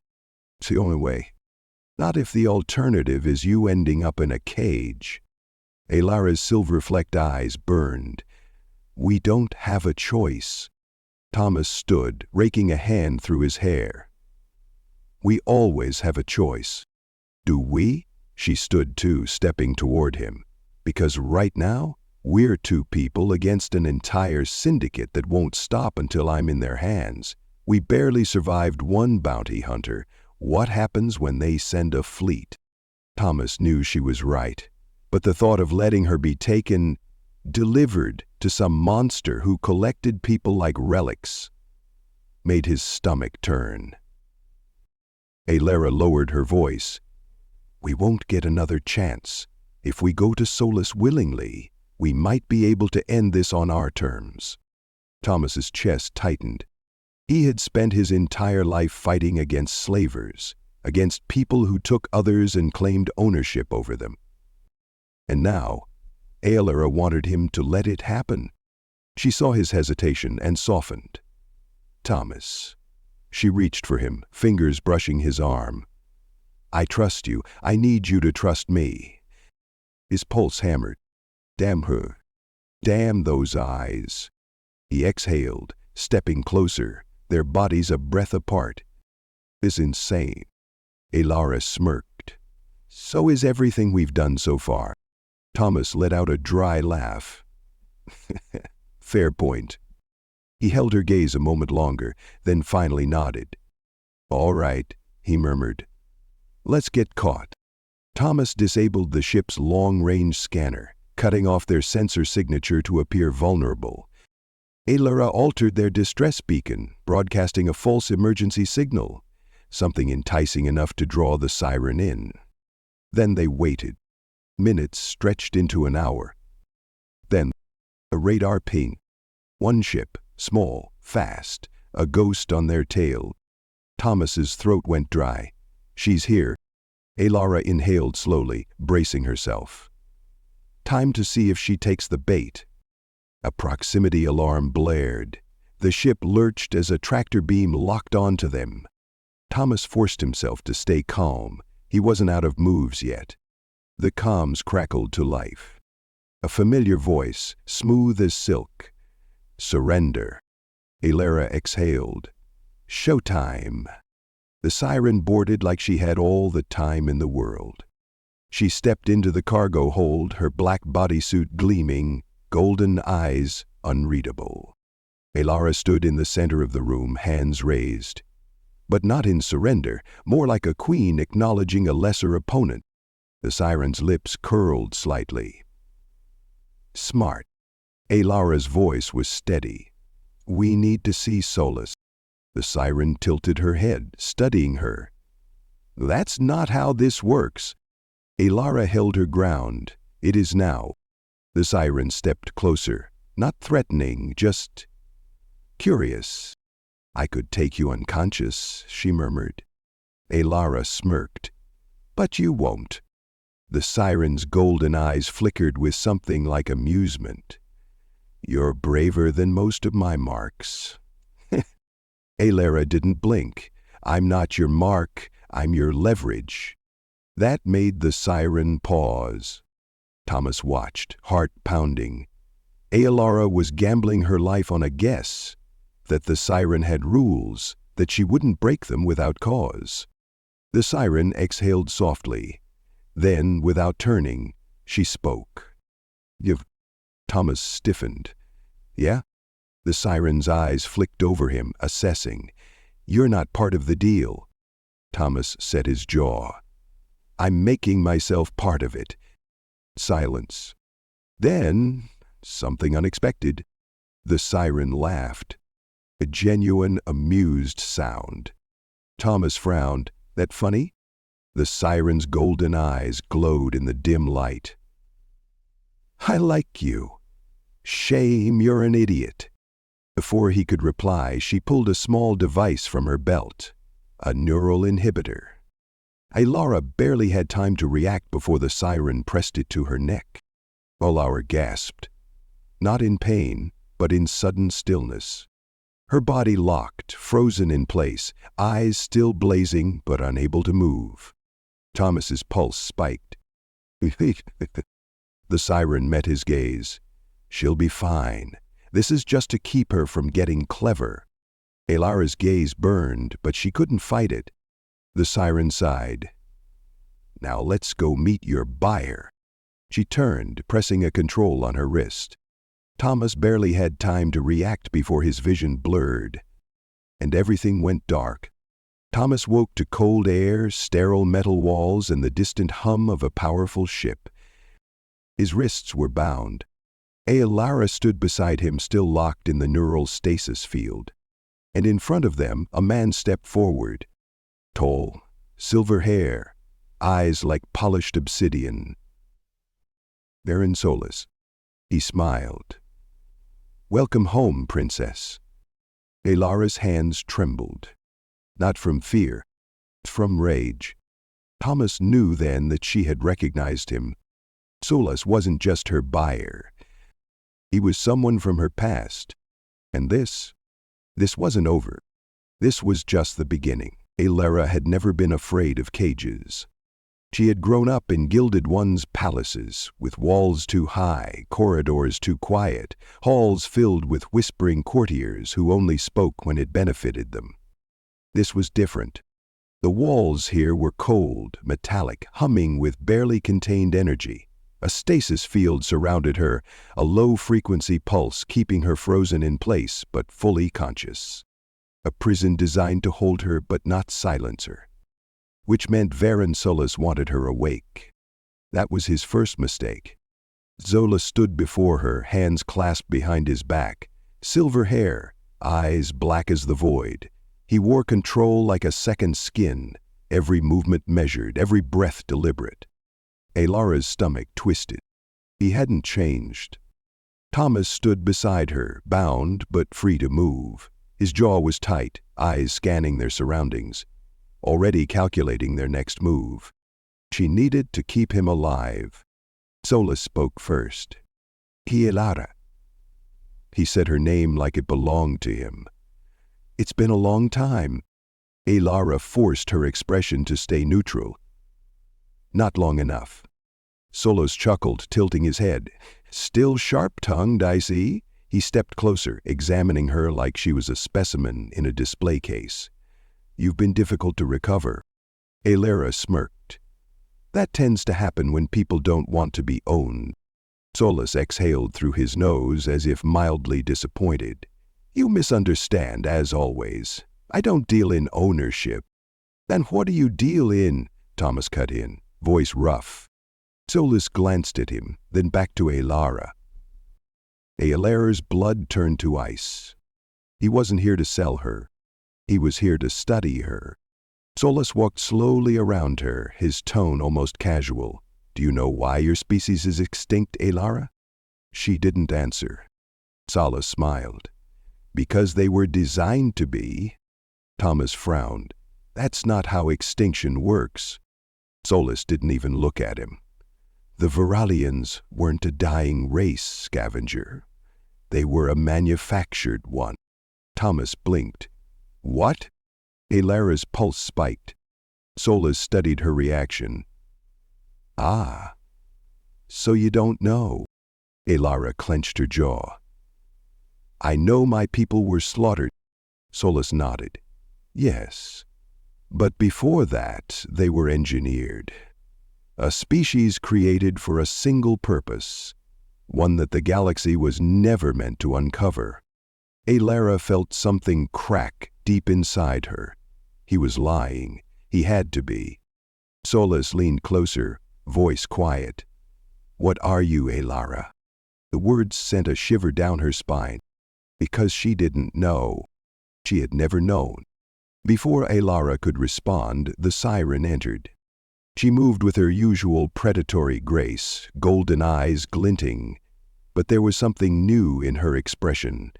[SPEAKER 1] It's the only way. Not if the alternative is you ending up in a cage." Aolara's silver-flecked eyes burned. "We don't have a choice." Thomas stood, raking a hand through his hair. "We always have a choice." "Do we?" She stood too, stepping toward him. "Because right now, we're two people against an entire syndicate that won't stop until I'm in their hands. We barely survived one bounty hunter. What happens when they send a fleet?" Thomas knew she was right, but the thought of letting her be taken, delivered to some monster who collected people like relics, made his stomach turn. Aolara lowered her voice. "We won't get another chance. If we go to Solus willingly, we might be able to end this on our terms." Thomas's chest tightened. He had spent his entire life fighting against slavers, against people who took others and claimed ownership over them. And now, Aolara wanted him to let it happen. She saw his hesitation and softened. "Thomas." She reached for him, fingers brushing his arm. "I trust you. I need you to trust me." His pulse hammered. Damn her. Damn those eyes. He exhaled, stepping closer, their bodies a breath apart. "This is insane." Aolara smirked. "So is everything we've done so far." Thomas let out a dry laugh. "Fair point." He held her gaze a moment longer, then finally nodded. "All right," he murmured. "Let's get caught." Thomas disabled the ship's long-range scanner, cutting off their sensor signature to appear vulnerable. Aolara altered their distress beacon, broadcasting a false emergency signal, something enticing enough to draw the siren in. Then they waited. Minutes stretched into an hour. Then, a radar ping. One ship, small, fast, a ghost on their tail. Thomas's throat went dry. "She's here." Aolara inhaled slowly, bracing herself. Time to see if she takes the bait. A proximity alarm blared. The ship lurched as a tractor beam locked onto them. Thomas forced himself to stay calm. He wasn't out of moves yet. The comms crackled to life. A familiar voice, smooth as silk. "Surrender." Aolara exhaled. "Showtime." The siren boarded like she had all the time in the world. She stepped into the cargo hold, her black bodysuit gleaming, golden eyes unreadable. Aolara stood in the center of the room, hands raised. But not in surrender, more like a queen acknowledging a lesser opponent. The siren's lips curled slightly. "Smart." Aolara's voice was steady. "We need to see Solus." The siren tilted her head, studying her. "That's not how this works." Aolara held her ground. "It is now." The siren stepped closer, not threatening, just curious. "I could take you unconscious," she murmured. Aolara smirked. "But you won't." The siren's golden eyes flickered with something like amusement. "You're braver than most of my marks." Aolara didn't blink. "I'm not your mark, I'm your leverage." That made the siren pause. Thomas watched, heart pounding. Aolara was gambling her life on a guess that the siren had rules, that she wouldn't break them without cause. The siren exhaled softly. Then, without turning, she spoke. "You've—" Thomas stiffened. "Yeah?" The siren's eyes flicked over him, assessing. "You're not part of the deal." Thomas set his jaw. "I'm making myself part of it." Silence. Then, something unexpected. The siren laughed. A genuine, amused sound. Thomas frowned. "That funny?" The siren's golden eyes glowed in the dim light. I like you. Shame, you're an idiot. Before he could reply, she pulled a small device from her belt, a neural inhibitor. Alara barely had time to react before the siren pressed it to her neck. Alara gasped, not in pain, but in sudden stillness. Her body locked, frozen in place, eyes still blazing but unable to move. Thomas's pulse spiked. The siren met his gaze. She'll be fine. This is just to keep her from getting clever. Alara's gaze burned, but she couldn't fight it. The siren sighed. Now let's go meet your buyer. She turned, pressing a control on her wrist. Thomas barely had time to react before his vision blurred, and everything went dark. Thomas woke to cold air, sterile metal walls, and the distant hum of a powerful ship. His wrists were bound. Alara stood beside him, still locked in the neural stasis field. And in front of them, a man stepped forward. Tall, silver hair, eyes like polished obsidian. Baron Solis. He smiled. Welcome home, princess. Alara's hands trembled. Not from fear, from rage. Thomas knew then that she had recognized him. Solis wasn't just her buyer. He was someone from her past. And this wasn't over. This was just the beginning. Alara had never been afraid of cages. She had grown up in Gilded One's palaces, with walls too high, corridors too quiet, halls filled with whispering courtiers who only spoke when it benefited them. This was different. The walls here were cold, metallic, humming with barely contained energy. A stasis field surrounded her, a low-frequency pulse keeping her frozen in place but fully conscious. A prison designed to hold her but not silence her. Which meant Baron Solis wanted her awake. That was his first mistake. Zola stood before her, hands clasped behind his back, silver hair, eyes black as the void. He wore control like a second skin, every movement measured, every breath deliberate. Alara's stomach twisted. He hadn't changed. Thomas stood beside her, bound but free to move. His jaw was tight, eyes scanning their surroundings, already calculating their next move. She needed to keep him alive. Solis spoke first. Alara. He said her name like it belonged to him. It's been a long time. Alara forced her expression to stay neutral. Not long enough. Solis chuckled, tilting his head. Still sharp-tongued, I see. He stepped closer, examining her like she was a specimen in a display case. You've been difficult to recover. Alara smirked. That tends to happen when people don't want to be owned. Solis exhaled through his nose as if mildly disappointed. You misunderstand, as always. I don't deal in ownership. Then what do you deal in? Thomas cut in, voice rough. Solis glanced at him, then back to Alara. Alara's blood turned to ice. He wasn't here to sell her. He was here to study her. Solis walked slowly around her, his tone almost casual. Do you know why your species is extinct, Alara? She didn't answer. Solis smiled. Because they were designed to be. Thomas frowned. That's not how extinction works. Solis didn't even look at him. The Viralians weren't a dying race, scavenger. They were a manufactured one. Thomas blinked. What? Alara's pulse spiked. Solis studied her reaction. Ah, so you don't know. Alara clenched her jaw. I know my people were slaughtered. Solis nodded. Yes, but before that they were engineered. A species created for a single purpose, one that the galaxy was never meant to uncover. Alara felt something crack deep inside her. He was lying. He had to be. Solis leaned closer, voice quiet. What are you, Alara? The words sent a shiver down her spine. Because she didn't know. She had never known. Before Alara could respond, the siren entered. She moved with her usual predatory grace, golden eyes glinting, but there was something new in her expression,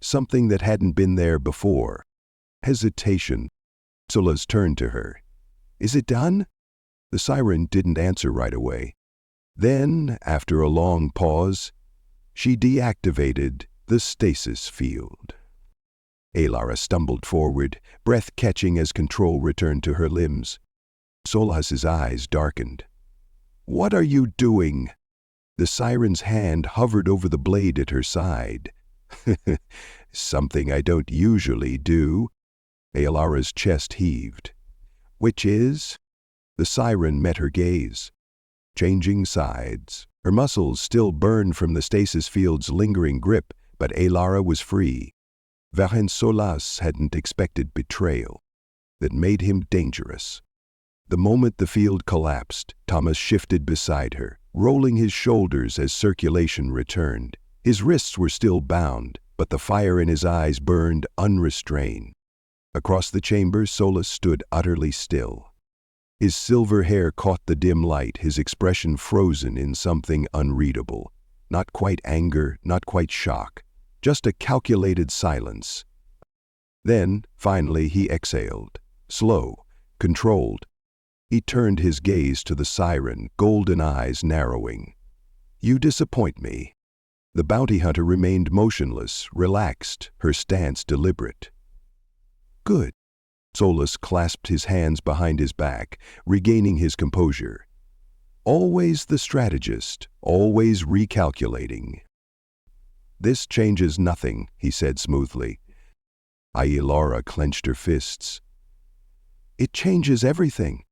[SPEAKER 1] something that hadn't been there before. Hesitation. Solas turned to her. "Is it done?" The siren didn't answer right away. Then, after a long pause, she deactivated the stasis field. Alara stumbled forward, breath catching as control returned to her limbs. Solas's eyes darkened. "What are you doing?" The siren's hand hovered over the blade at her side. "Something I don't usually do." Alara's chest heaved. "Which is?" The siren met her gaze. Changing sides. Her muscles still burned from the stasis field's lingering grip, but Alara was free. Varin Solas hadn't expected betrayal. That made him dangerous. The moment the field collapsed, Thomas shifted beside her, rolling his shoulders as circulation returned. His wrists were still bound, but the fire in his eyes burned unrestrained. Across the chamber, Solas stood utterly still. His silver hair caught the dim light, his expression frozen in something unreadable. Not quite anger, not quite shock, just a calculated silence. Then, finally, he exhaled. Slow, controlled. He turned his gaze to the siren, golden eyes narrowing. "You disappoint me." The bounty hunter remained motionless, relaxed, her stance deliberate. "Good." Solas clasped his hands behind his back, regaining his composure. "Always the strategist, always recalculating." "This changes nothing," he said smoothly. Alara clenched her fists. "It changes everything."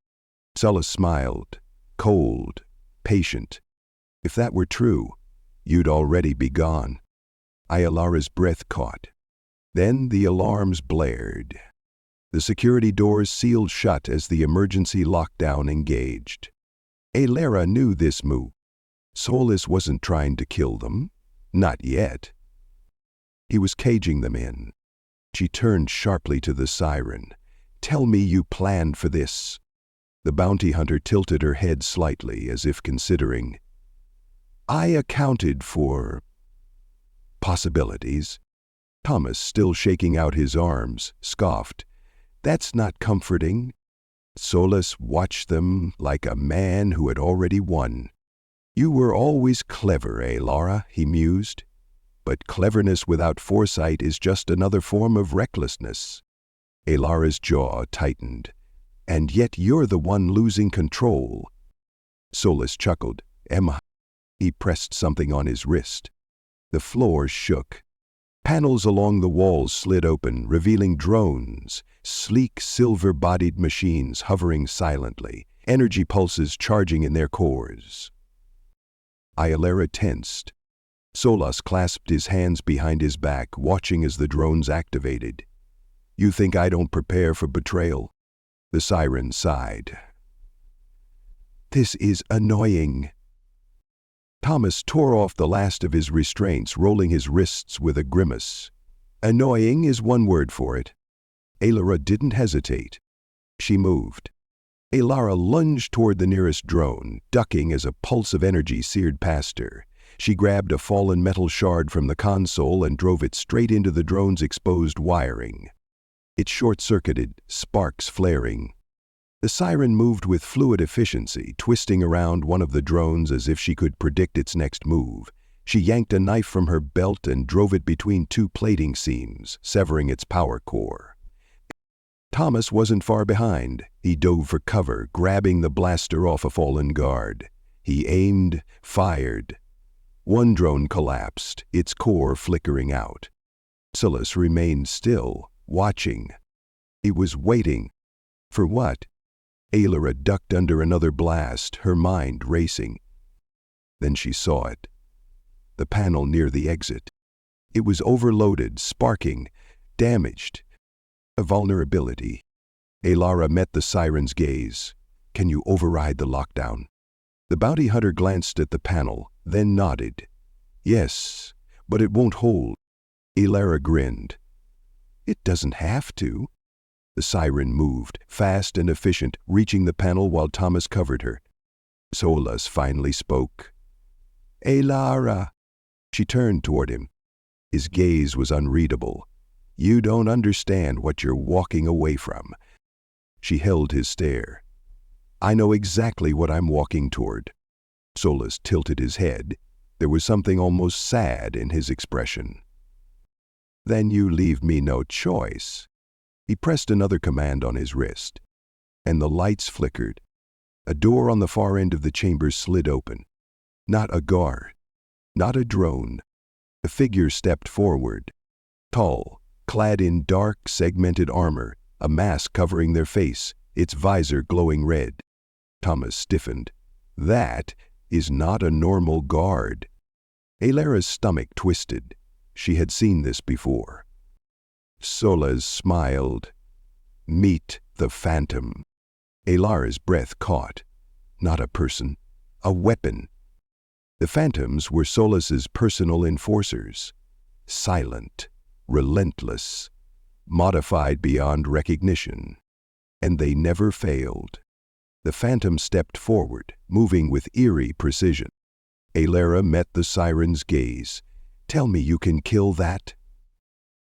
[SPEAKER 1] Solas smiled, cold, patient. "If that were true, you'd already be gone." Alara's breath caught. Then the alarms blared. The security doors sealed shut as the emergency lockdown engaged. Alara knew this move. Solas wasn't trying to kill them. Not yet. He was caging them in. She turned sharply to the siren. "Tell me you planned for this." The bounty hunter tilted her head slightly, as if considering. "I accounted for possibilities." Thomas, still shaking out his arms, scoffed. "That's not comforting." Solas watched them like a man who had already won. "You were always clever, Alara," he mused. "But cleverness without foresight is just another form of recklessness." Alara's jaw tightened. "And yet you're the one losing control." Solas chuckled. "Emma." He pressed something on his wrist. The floor shook. Panels along the walls slid open, revealing drones, sleek silver-bodied machines hovering silently, energy pulses charging in their cores. Alara tensed. Solas clasped his hands behind his back, watching as the drones activated. "You think I don't prepare for betrayal?" The siren sighed. "This is annoying." Thomas tore off the last of his restraints, rolling his wrists with a grimace. "Annoying is one word for it." Alara didn't hesitate. She moved. Alara lunged toward the nearest drone, ducking as a pulse of energy seared past her. She grabbed a fallen metal shard from the console and drove it straight into the drone's exposed wiring. It short-circuited, sparks flaring. The siren moved with fluid efficiency, twisting around one of the drones as if she could predict its next move. She yanked a knife from her belt and drove it between two plating seams, severing its power core. Thomas wasn't far behind. He dove for cover, grabbing the blaster off a fallen guard. He aimed, fired. One drone collapsed, its core flickering out. Solas remained still, watching. He was waiting. For what? Alara ducked under another blast, her mind racing. Then she saw it. The panel near the exit. It was overloaded, sparking, damaged. A vulnerability. Alara met the siren's gaze. "Can you override the lockdown?" The bounty hunter glanced at the panel, then nodded. "Yes, but it won't hold." Alara grinned. "It doesn't have to." The siren moved, fast and efficient, reaching the panel while Thomas covered her. Solus finally spoke. "Elara." She turned toward him. His gaze was unreadable. "You don't understand what you're walking away from." She held his stare. "I know exactly what I'm walking toward." Solus tilted his head. There was something almost sad in his expression. "Then you leave me no choice." He pressed another command on his wrist, and the lights flickered. A door on the far end of the chamber slid open. Not a guard, not a drone. A figure stepped forward, tall, clad in dark, segmented armor, a mask covering their face, its visor glowing red. Thomas stiffened. "That is not a normal guard." Elara's stomach twisted. She had seen this before. Solus smiled. "Meet the Phantom." Elara's breath caught. Not a person, a weapon. The Phantoms were Solus's personal enforcers. Silent, relentless, modified beyond recognition. And they never failed. The Phantom stepped forward, moving with eerie precision. Elara met the siren's gaze. "Tell me you can kill that?"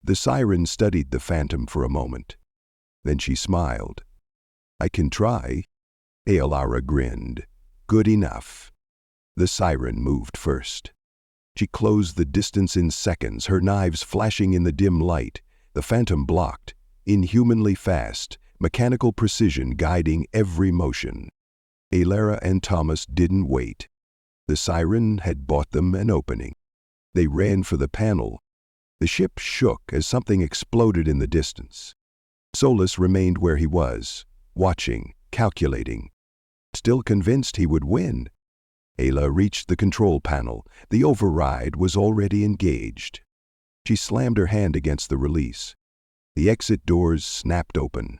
[SPEAKER 1] The siren studied the Phantom for a moment. Then she smiled. "I can try." Elara grinned. "Good enough." The siren moved first. She closed the distance in seconds, her knives flashing in the dim light. The Phantom blocked, inhumanly fast, mechanical precision guiding every motion. Elara and Thomas didn't wait. The siren had bought them an opening. They ran for the panel. The ship shook as something exploded in the distance. Solus remained where he was, watching, calculating, still convinced he would win. Ayla reached the control panel. The override was already engaged. She slammed her hand against the release. The exit doors snapped open.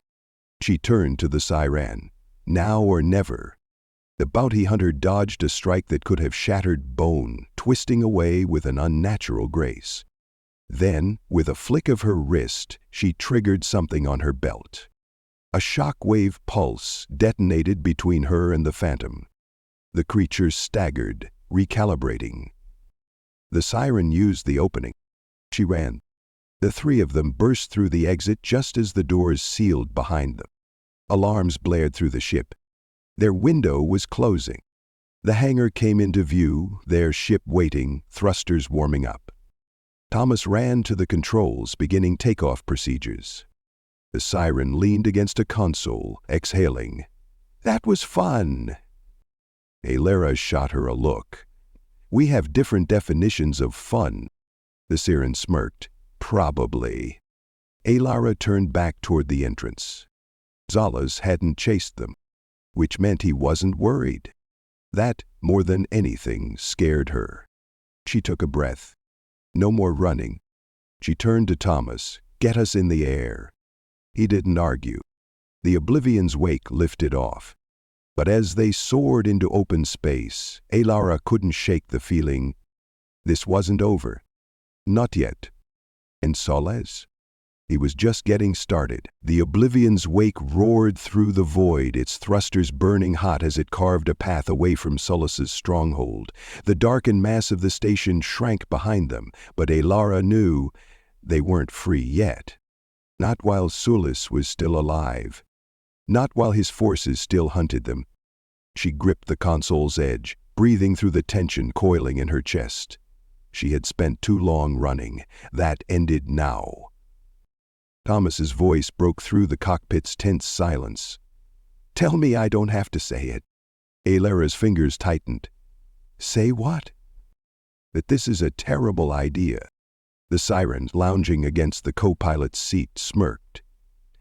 [SPEAKER 1] She turned to the siren. Now or never. The bounty hunter dodged a strike that could have shattered bone, twisting away with an unnatural grace. Then, with a flick of her wrist, she triggered something on her belt. A shockwave pulse detonated between her and the Phantom. The creature staggered, recalibrating. The siren used the opening. She ran. The three of them burst through the exit just as the doors sealed behind them. Alarms blared through the ship. Their window was closing. The hangar came into view, their ship waiting, thrusters warming up. Thomas ran to the controls, beginning takeoff procedures. The siren leaned against a console, exhaling. "That was fun." Elara shot her a look. "We have different definitions of fun." The siren smirked. "Probably." Elara turned back toward the entrance. Zalas hadn't chased them, which meant he wasn't worried. That, more than anything, scared her. She took a breath. No more running. She turned to Thomas. "Get us in the air." He didn't argue. The Oblivion's wake lifted off. But as they soared into open space, Elara couldn't shake the feeling. This wasn't over. Not yet. And Solus? He was just getting started. The Oblivion's wake roared through the void, its thrusters burning hot as it carved a path away from Solus's stronghold. The darkened mass of the station shrank behind them, but Elara knew they weren't free yet. Not while Solus was still alive. Not while his forces still hunted them. She gripped the console's edge, breathing through the tension coiling in her chest. She had spent too long running. That ended now. Thomas's voice broke through the cockpit's tense silence. "Tell me I don't have to say it." Elara's fingers tightened. "Say what?" "That this is a terrible idea." The siren, lounging against the co-pilot's seat, smirked.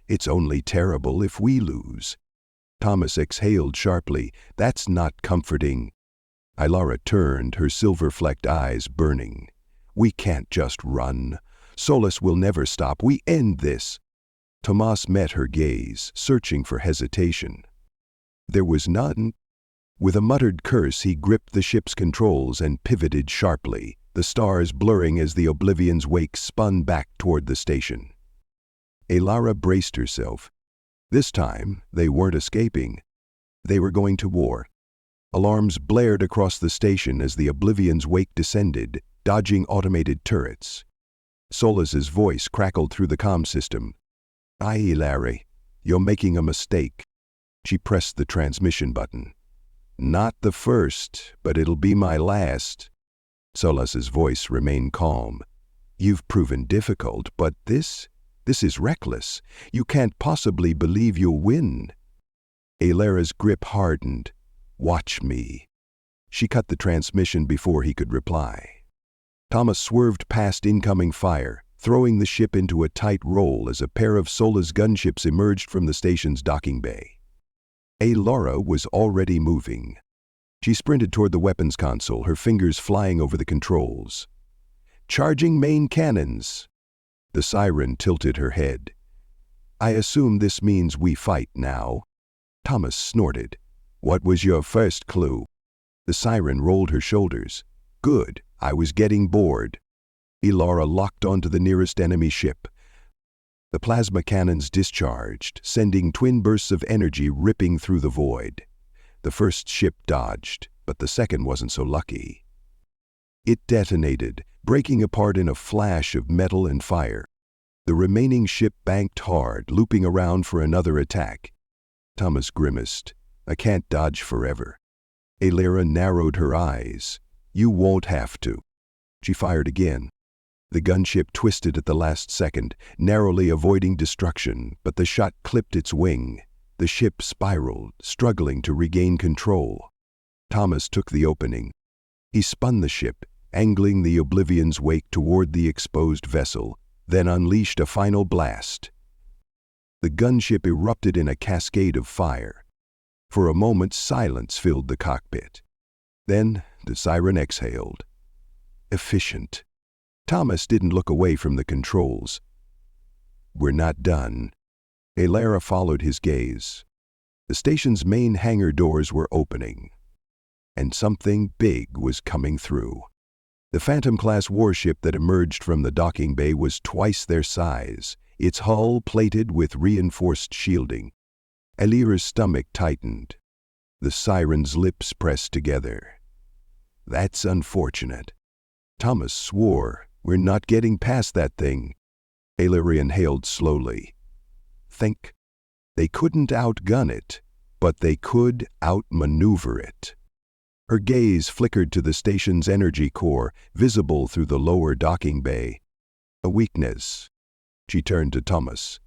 [SPEAKER 1] "It's only terrible if we lose." Thomas exhaled sharply. "That's not comforting." Elara turned, her silver-flecked eyes burning. "We can't just run. Solus will never stop. We end this." Tomas met her gaze, searching for hesitation. There was none. With a muttered curse, he gripped the ship's controls and pivoted sharply, the stars blurring as the Oblivion's wake spun back toward the station. Alara braced herself. This time, they weren't escaping. They were going to war. Alarms blared across the station as the Oblivion's wake descended, dodging automated turrets. Solas's voice crackled through the comm system. "Aye, Larry, you're making a mistake." She pressed the transmission button. "Not the first, but it'll be my last." Solas's voice remained calm. "You've proven difficult, but this is reckless. You can't possibly believe you'll win." Alara's grip hardened. "Watch me." She cut the transmission before he could reply. Thomas swerved past incoming fire, throwing the ship into a tight roll as a pair of Sola's gunships emerged from the station's docking bay. Alara was already moving. She sprinted toward the weapons console, her fingers flying over the controls. "Charging main cannons." The siren tilted her head. "I assume this means we fight now." Thomas snorted. "What was your first clue?" The siren rolled her shoulders. "Good, I was getting bored." Alara locked onto the nearest enemy ship. The plasma cannons discharged, sending twin bursts of energy ripping through the void. The first ship dodged, but the second wasn't so lucky. It detonated, breaking apart in a flash of metal and fire. The remaining ship banked hard, looping around for another attack. Thomas grimaced. "I can't dodge forever." Alara narrowed her eyes. "You won't have to." She fired again. The gunship twisted at the last second, narrowly avoiding destruction, but the shot clipped its wing. The ship spiraled, struggling to regain control. Thomas took the opening. He spun the ship, angling the Oblivion's wake toward the exposed vessel, then unleashed a final blast. The gunship erupted in a cascade of fire. For a moment, silence filled the cockpit. Then the siren exhaled. Efficient. Thomas didn't look away from the controls. "We're not done." Alara followed his gaze. The station's main hangar doors were opening, and something big was coming through. The Phantom-class warship that emerged from the docking bay was twice their size, its hull plated with reinforced shielding. Alira's stomach tightened. The siren's lips pressed together. "That's unfortunate." Thomas swore. "We're not getting past that thing." Alira inhaled slowly. "Think. They couldn't outgun it, but they could outmaneuver it." Her gaze flickered to the station's energy core, visible through the lower docking bay. "A weakness." She turned to Thomas.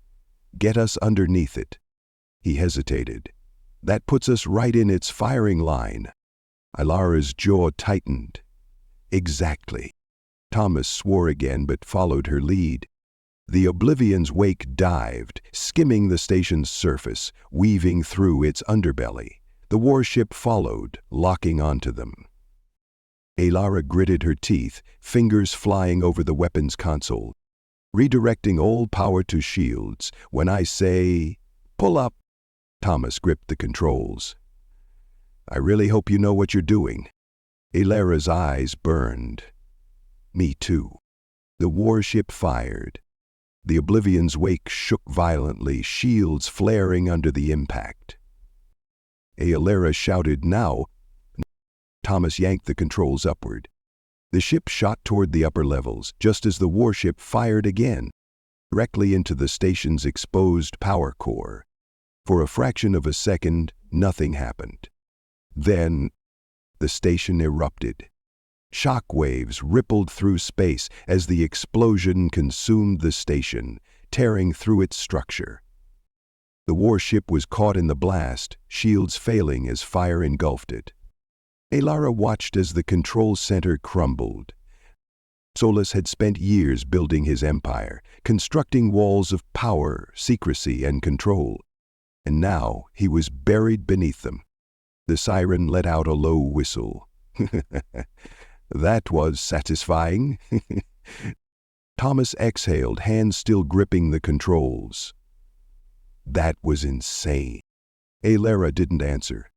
[SPEAKER 1] "Get us underneath it." He hesitated. "That puts us right in its firing line." Alara's jaw tightened. "Exactly." Thomas swore again but followed her lead. The Oblivion's wake dived, skimming the station's surface, weaving through its underbelly. The warship followed, locking onto them. Alara gritted her teeth, fingers flying over the weapons console. "Redirecting all power to shields. When I say, pull up." Thomas gripped the controls. "I really hope you know what you're doing." Alara's eyes burned. "Me too." The warship fired. The Oblivion's wake shook violently, shields flaring under the impact. Alara shouted, "Now!" Thomas yanked the controls upward. The ship shot toward the upper levels, just as the warship fired again, directly into the station's exposed power core. For a fraction of a second, nothing happened. Then, the station erupted. Shock waves rippled through space as the explosion consumed the station, tearing through its structure. The warship was caught in the blast, shields failing as fire engulfed it. Alara watched as the control center crumbled. Solas had spent years building his empire, constructing walls of power, secrecy, and control. And now he was buried beneath them. The siren let out a low whistle. That was satisfying. Thomas exhaled, hands still gripping the controls. That was insane. Alara didn't answer.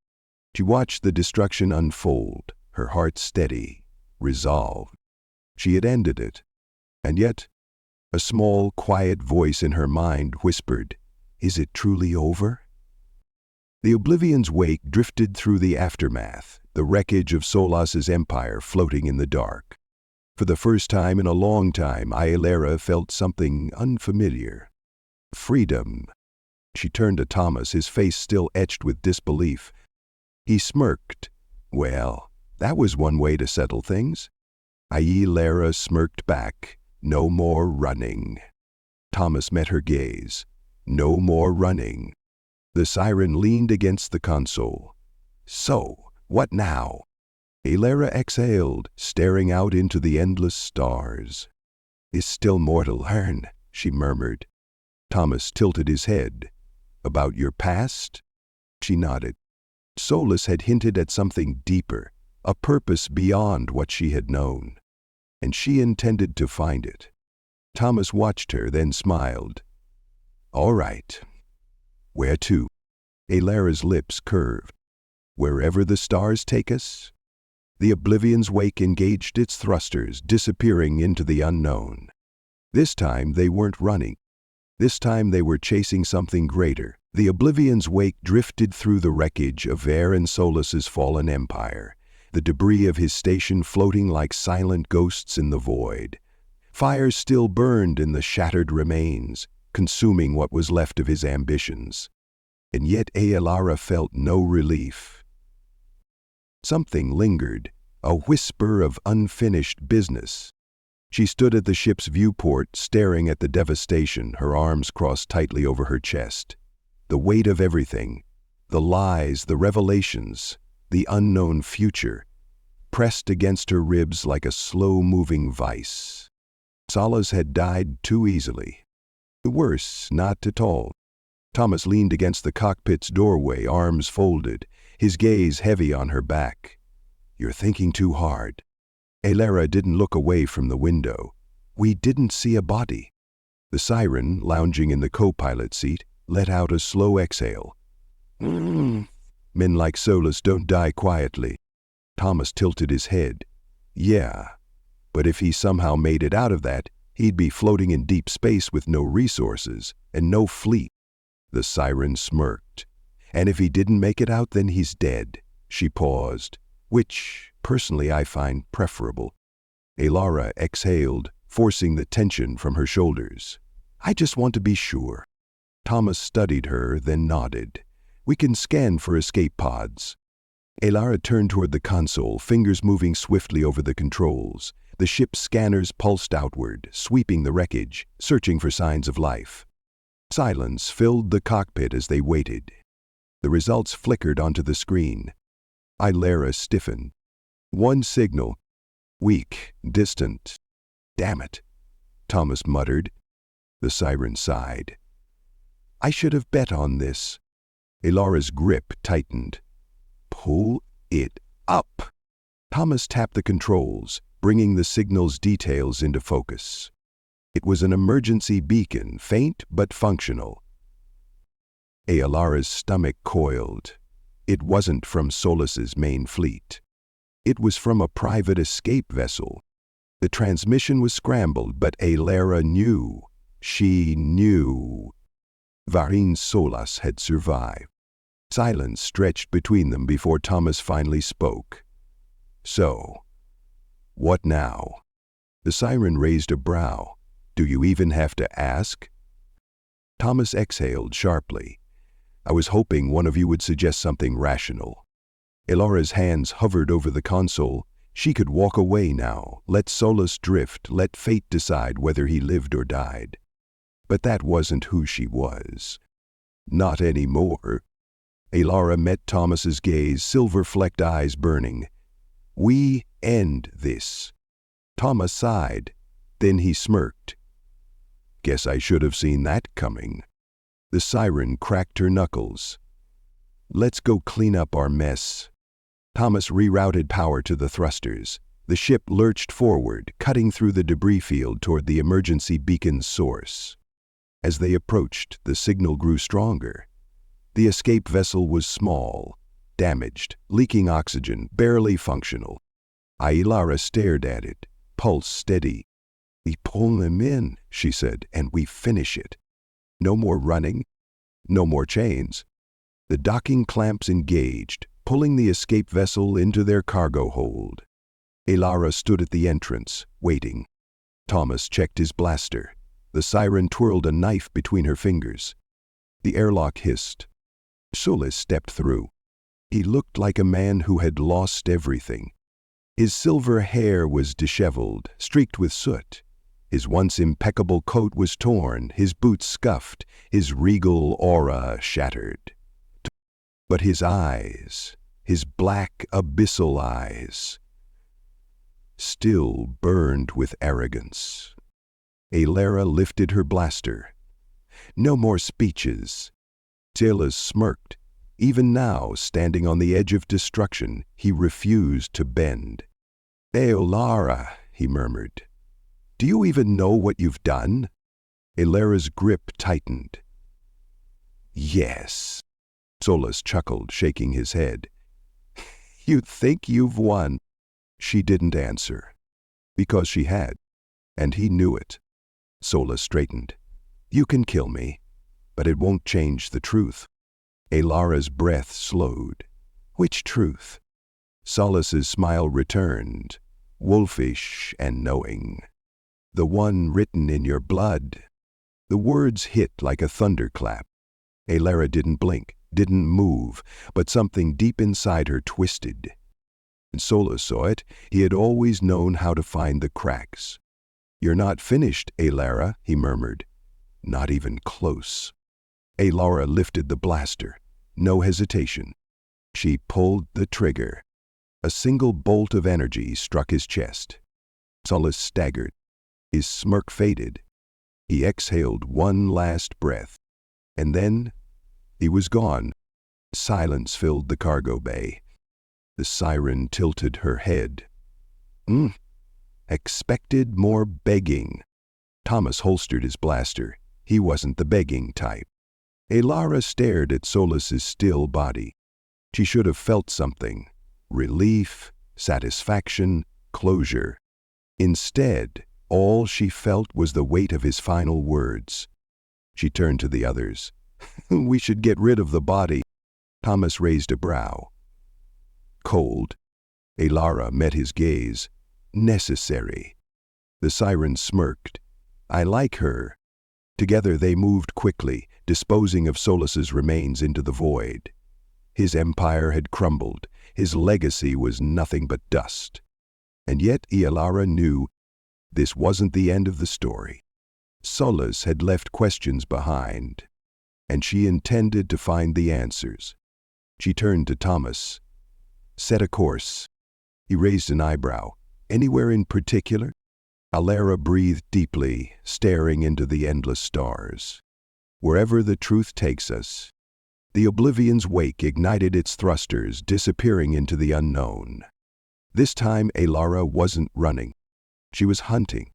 [SPEAKER 1] She watched the destruction unfold, her heart steady, resolved. She had ended it. And yet, A small, quiet voice in her mind whispered, "Is it truly over?" The Oblivion's wake drifted through the aftermath, the wreckage of Solas's empire floating in the dark. For the first time in a long time, Aelera felt something unfamiliar. Freedom. She turned to Thomas, his face still etched with disbelief. He smirked. Well, that was one way to settle things. Aelera smirked back. No more running. Thomas met her gaze. No more running. The siren leaned against the console. So, what now? Aelera exhaled, staring out into the endless stars. "Is still more to learn," she murmured. Thomas tilted his head. "About your past?" She nodded. Solus had hinted at something deeper, a purpose beyond what she had known, and she intended to find it. Thomas watched her, then smiled. "All right. Where to?" Aelera's lips curved. "Wherever the stars take us?" The Oblivion's wake engaged its thrusters, disappearing into the unknown. This time they weren't running. This time they were chasing something greater. The Oblivion's wake drifted through the wreckage of Aaron Solus's fallen empire, the debris of his station floating like silent ghosts in the void. Fires still burned in the shattered remains, consuming what was left of his ambitions. And yet Aelera felt no relief. Something lingered, a whisper of unfinished business. She stood at the ship's viewport, staring at the devastation, her arms crossed tightly over her chest. The weight of everything, the lies, the revelations, the unknown future, pressed against her ribs like a slow-moving vice. Solus had died too easily. Worse, not at all. Thomas leaned against the cockpit's doorway, arms folded, his gaze heavy on her back. "You're thinking too hard." Aelera didn't look away from the window. "We didn't see a body." The siren, lounging in the co-pilot seat, let out a slow exhale. Men like Solus don't die quietly." Thomas tilted his head. "Yeah, but if he somehow made it out of that, he'd be floating in deep space with no resources and no fleet." The siren smirked. "And if he didn't make it out, then he's dead." She paused, which, personally, I find preferable. Aelera exhaled, forcing the tension from her shoulders. "I just want to be sure." Thomas studied her, then nodded. "We can scan for escape pods." Aelera turned toward the console, fingers moving swiftly over the controls. The ship's scanners pulsed outward, sweeping the wreckage, searching for signs of life. Silence filled the cockpit as they waited. The results flickered onto the screen. Aelera stiffened. One signal. Weak, distant. "Damn it," Thomas muttered. The siren sighed. "I should have bet on this." Aelera's grip tightened. "Pull it up." Thomas tapped the controls, bringing the signal's details into focus. It was an emergency beacon, faint but functional. Aelera's stomach coiled. It wasn't from Solus's main fleet. It was from a private escape vessel. The transmission was scrambled, but Aelera knew. She knew. Varine Solus had survived. Silence stretched between them before Thomas finally spoke. "So, what now?" The siren raised a brow. "Do you even have to ask?" Thomas exhaled sharply. "I was hoping one of you would suggest something rational." Aelera's hands hovered over the console. She could walk away now, let Solus drift, let fate decide whether he lived or died. But that wasn't who she was. Not anymore. Aelera met Thomas's gaze, silver-flecked eyes burning. "We end this." Thomas sighed. Then he smirked. "Guess I should have seen that coming." The siren cracked her knuckles. "Let's go clean up our mess." Thomas rerouted power to the thrusters. The ship lurched forward, cutting through the debris field toward the emergency beacon's source. As they approached, the signal grew stronger. The escape vessel was small, damaged, leaking oxygen, barely functional. Aelera stared at it, pulse steady. "We pull him in," she said, "and we finish it. No more running, no more chains." The docking clamps engaged, pulling the escape vessel into their cargo hold. Elara stood at the entrance, waiting. Thomas checked his blaster. The siren twirled a knife between her fingers. The airlock hissed. Solis stepped through. He looked like a man who had lost everything. His silver hair was disheveled, streaked with soot. His once impeccable coat was torn, his boots scuffed, his regal aura shattered. But his eyes, his black, abyssal eyes, still burned with arrogance. Elara lifted her blaster. No more speeches. Solis smirked. Even now, standing on the edge of destruction, he refused to bend. "Elara," he murmured, "do you even know what you've done?" Elara's grip tightened. "Yes." Solis chuckled, shaking his head. "You think you've won?" She didn't answer. Because she had. And he knew it. Solis straightened. "You can kill me, but it won't change the truth." Elara's breath slowed. "Which truth?" Solis's smile returned, wolfish and knowing. "The one written in your blood." The words hit like a thunderclap. Elara didn't blink, didn't move, but something deep inside her twisted. And Solis saw it. He had always known how to find the cracks. "You're not finished, Elara," he murmured. "Not even close." Elara lifted the blaster. No hesitation. She pulled the trigger. A single bolt of energy struck his chest. Solis staggered. His smirk faded. He exhaled one last breath. And then he was gone. Silence filled the cargo bay. The siren tilted her head. Expected more begging." Thomas holstered his blaster. He wasn't the begging type. Elara stared at Solis's still body. She should have felt something. Relief, satisfaction, closure. Instead, all she felt was the weight of his final words. She turned to the others. "We should get rid of the body." Thomas raised a brow. "Cold." Elara met his gaze. "Necessary." The siren smirked. "I like her." Together they moved quickly, disposing of Solis's remains into the void. His empire had crumbled. His legacy was nothing but dust. And yet Elara knew this wasn't the end of the story. Solis had left questions behind, and she intended to find the answers. She turned to Thomas. "Set a course." He raised an eyebrow. "Anywhere in particular?" Elara breathed deeply, staring into the endless stars. "Wherever the truth takes us." The Oblivion's wake ignited its thrusters, disappearing into the unknown. This time Elara wasn't running. She was hunting.